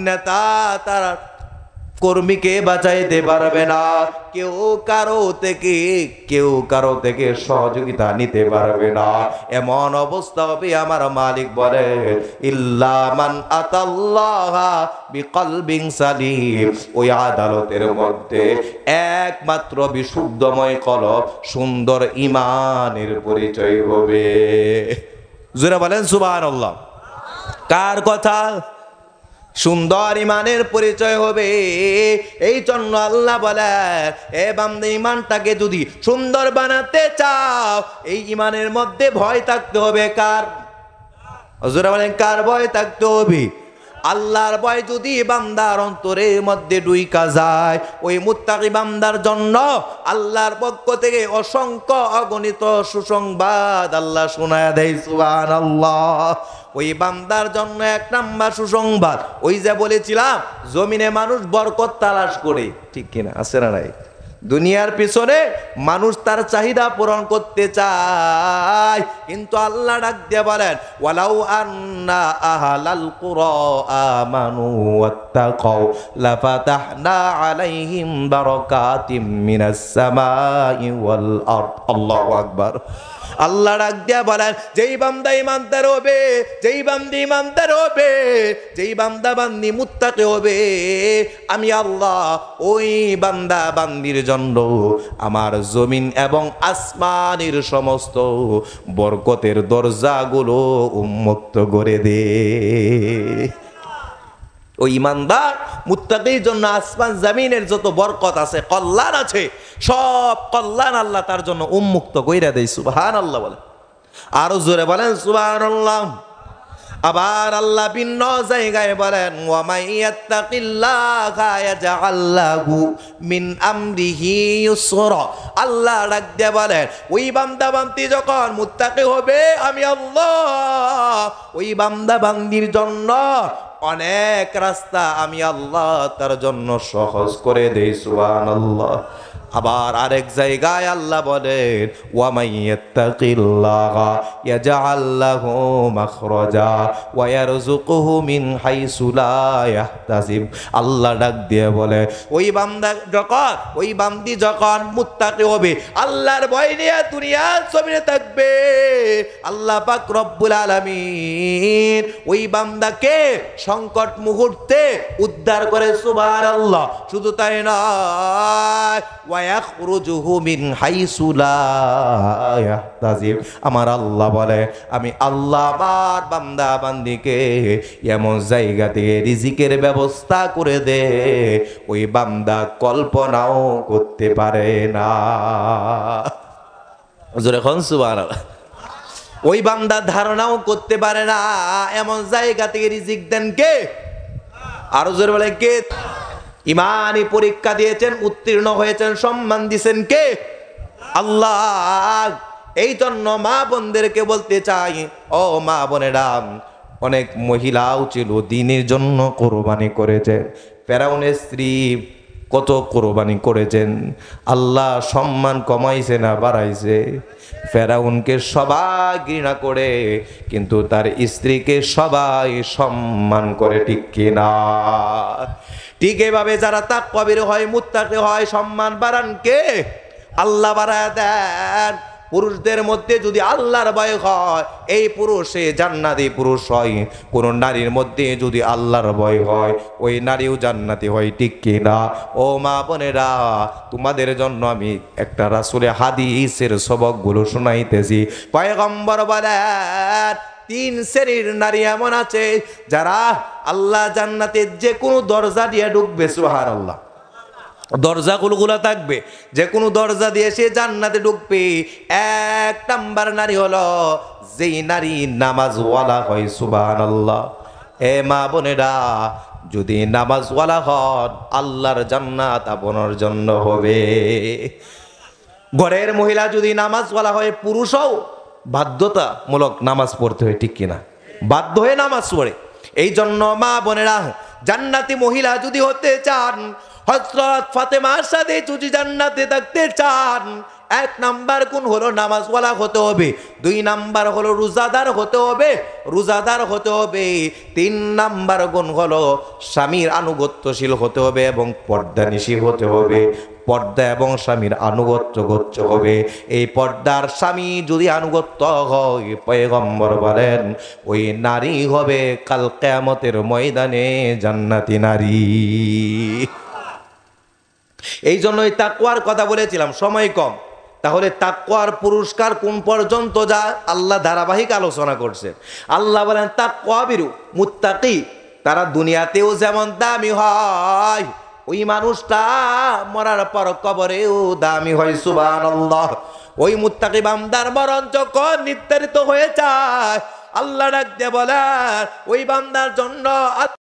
নেতা তার কর্মীকে বাঁচাইতে পারবে না, কেউ কারো থেকে সহযোগিতা নিতে পারবে না। এমন অবস্থা হবে, আমার মালিক বলে, ইল্লা মান আতাল্লাহা বিকলবিন সালিম। ওই আদালতের মধ্যে একমাত্র বিশুদ্ধময় কলব, সুন্দর ঈমানের পরিচয় হবে। জোরে বলেন সুবহানাল্লাহ। কার কথা? সুন্দর ইমানের পরিচয় হবে। এই জন্য আল্লাহ বলে, এ বান্দা, ইমানটাকে যদি সুন্দর বানাতে চাও, এই ইমানের মধ্যে ভয় থাকতে হবে। কার? হুজুরা বলেন, কার ভয় থাকতে হবে? আল্লাহর ভয় যদি বান্দার অন্তরের মধ্যে ঢুইকা যায়, ওই মুত্তাকি বান্দার জন্য আল্লাহর পক্ষ থেকে অসংখ্য অগণিত সুসংবাদ আল্লাহ শোনায় দেয়। সুবহানাল্লাহ। ওই বান্দার জন্য এক নাম্বার সুসংবাদ, ওই যে বলেছিলাম জমিনে মানুষ বরকত তালাশ করে, ঠিক কিনা? আছে না নাই? দুনিয়ার পিছনে মানুষ তার চাহিদা পূরণ করতে চায়, কিন্তু আল্লাহ ডাক দিয়ে বলেন, ওয়ালাউ আন্না আহলাল কুরা আমানু ওয়াত্তাকাউ লাফাতাহনা আলাইহিম বারাকাতিম মিনাস সামাই ওয়াল আরদ। আল্লাহু আকবার। আল্লাহ ডাক দিয়া বলেন, যেই বান্দা ইমানদার হবে, যেই বান্দি ইমানদার হবে, যেই বান্দা বান্দি মুত্তাকি হবে, আমি আল্লাহ ওই বান্দা বান্দির জন্য আমার জমিন এবং আসমানের সমস্ত বরকতের দরজাগুলো উন্মুক্ত করে দে। ওই ইমানদার মুত্তাকির জন্য আসমান জমিনের যত বরকত আছে, কল্যাণ আছে, সব কল্যাণ আল্লাহ তার জন্য উন্মুক্ত কইরা দেয়। সুবহানাল্লাহ বলে, আরো জোরে বলেন সুবহানাল্লাহ। আবার আল্লাহ ভিন্ন জায়গায় বলেন, ওয়া মাইয়াত্তাকিল্লাহা ইয়াজআল লাহু মিন আমরিহি ইউসরা। আল্লাহ ডাক দিয়ে বলেন, ওই বান্দা বান্দি যখন মুত্তাকি হবে, আমি আল্লাহ ওই বান্দা বান্দির জন্য অনেক রাস্তা আমি আল্লাহ তার জন্য সহজ করে দেই। সুবহানাল্লাহ। আবার আরেক জায়গায় আল্লাহ বলেন, ওয়া মাইয়াত্তাকিল্লাহা ইয়াজআল লাহু মাখরাজা ওয়া ইয়ারযুকুহু মিন হাইসু লা ইয়াহতাসিব। আল্লাহ ডাক দিয়ে বলে, ওই বান্দা যখন, ওই বান্দি যখন মুত্তাকি হবে, আল্লাহর ভয় নিয়ে দুনিয়ার জমিনে থাকবে, আল্লাহ পাক রব্বুল আলামিন ওই বান্দাকে সংকট মুহূর্তে উদ্ধার করে। সুবহানাল্লাহ। শুধু তাই নয়, ওয়ায়াখরুজুহু মিন হাইসু লা ইয়াহতাসিব। আমার আল্লাহ বলে, আমি আল্লাহ আমার বান্দা বান্দিকে এমন জায়গা থেকে রিজিকের ব্যবস্থা করে দে, ওই বান্দা কল্পনাও করতে পারে না। জোরে কোন সুবহানাল্লাহ। ওই বান্দা ধারণাও করতে পারে না, এমন জায়গা থেকে রিজিক দেন কে? আরো জোরে বলে, কে? ইমানি পরীক্ষা দিয়েছেন, উত্তীর্ণ হয়েছেন, সম্মান দিয়েছেন কে? আল্লাহ। এই জন্য মা বোনদেরকে বলতে চাই, ও মা বোনেরা, অনেক মহিলাও ছিল দ্বীনের জন্য কোরবানি করেছেন। ফেরাউনের স্ত্রী কত কোরবানি করেছেন, আল্লাহ সম্মান কমাইছে না বাড়াইছে? ফেরাউনকে সবাই ঘৃণা করে, কিন্তু তার স্ত্রীকে সবাই সম্মান করে, ঠিক কিনা? ঠিক এভাবে যারা তাকওয়াবির হয়, মুত্তাকি হয়, সম্মান বাড়ান কে? আল্লাহ বাড়ায় দেন। পুরুষদের মধ্যে যদি আল্লাহর ভয় হয়, এই পুরুষে জান্নাতি পুরুষ হয়। কোন নারীর মধ্যে যদি আল্লাহর ভয় হয়, ওই নারীও জান্নাতি হয়, ঠিক কিনা? ও মা বোনেরা, তোমাদের জন্য আমি একটা রাসূলের হাদিসের সবকগুলো শোনাইতেছি। পয়গম্বর বলেন, 3 শ্রেণীর নারী এমন আছে যারা আল্লাহ জান্নাতের যে কোনো দরজা দিয়ে ঢুকবে। সুবহানাল্লাহ। দরজাগুলো থাকবে, যে কোনো দরজা দিয়ে সে জান্নাতে ঢুকবে। 1 নাম্বার নারী হলো যেই নারী নামাজওয়ালা হয়। সুবহানাল্লাহ। এ মা বোনেরা, যদি নামাজওয়ালা হন, আল্লাহর জান্নাত আপনার জন্য হবে। ঘরের মহিলা যদি নামাজওয়ালা হয়, পুরুষও বাধ্যতামূলক নামাজ পড়তে হয়, ঠিক কিনা? বাধ্য হয়ে নামাজ পড়ে। এই জন্য মা বোনেরা, জান্নাতি মহিলা যদি হতে চান, হযরত ফাতেমার সাথে যদি জান্নাতে থাকতে চান, 1 নাম্বার গুণ হলো নামাজওয়ালা হতে হবে। 2 নাম্বার হলো রোজাদার হতে হবে, রোজাদার হতে হবে। 3 নাম্বার গুণ হলো স্বামীর আনুগত্যশীল হতে হবে এবং পর্দানিশী হতে হবে। পর্দা এবং স্বামীর আনুগত্য করতে হবে। এই পর্দার স্বামী যদি আনুগত্য হয়, পয়গম্বর বলেন, ওই নারী হবে কাল কিয়ামতের ময়দানে জান্নাতি নারী। এই জন্যই তাকওয়ার কথা বলেছিলাম, সময় কম। তাহলে তাকওয়ার পুরস্কার কোন পর্যন্ত যা আল্লাহ ধারাবাহিক আলোচনা করছেন। আল্লাহ বলেন, তাকওয়াবিরু মুত্তাকি তারা দুনিয়াতেও যেমন দামি হয়, ওই মানুষটা মরার পর কবরেও দামি হয়। সুবহানাল্লাহ। ওই মুত্তাকি বান্দার মরণ যখন নির্ধারিত হয়ে যায়, আল্লাহ ডাক দিয়ে বলেন ওই বান্দার জন্য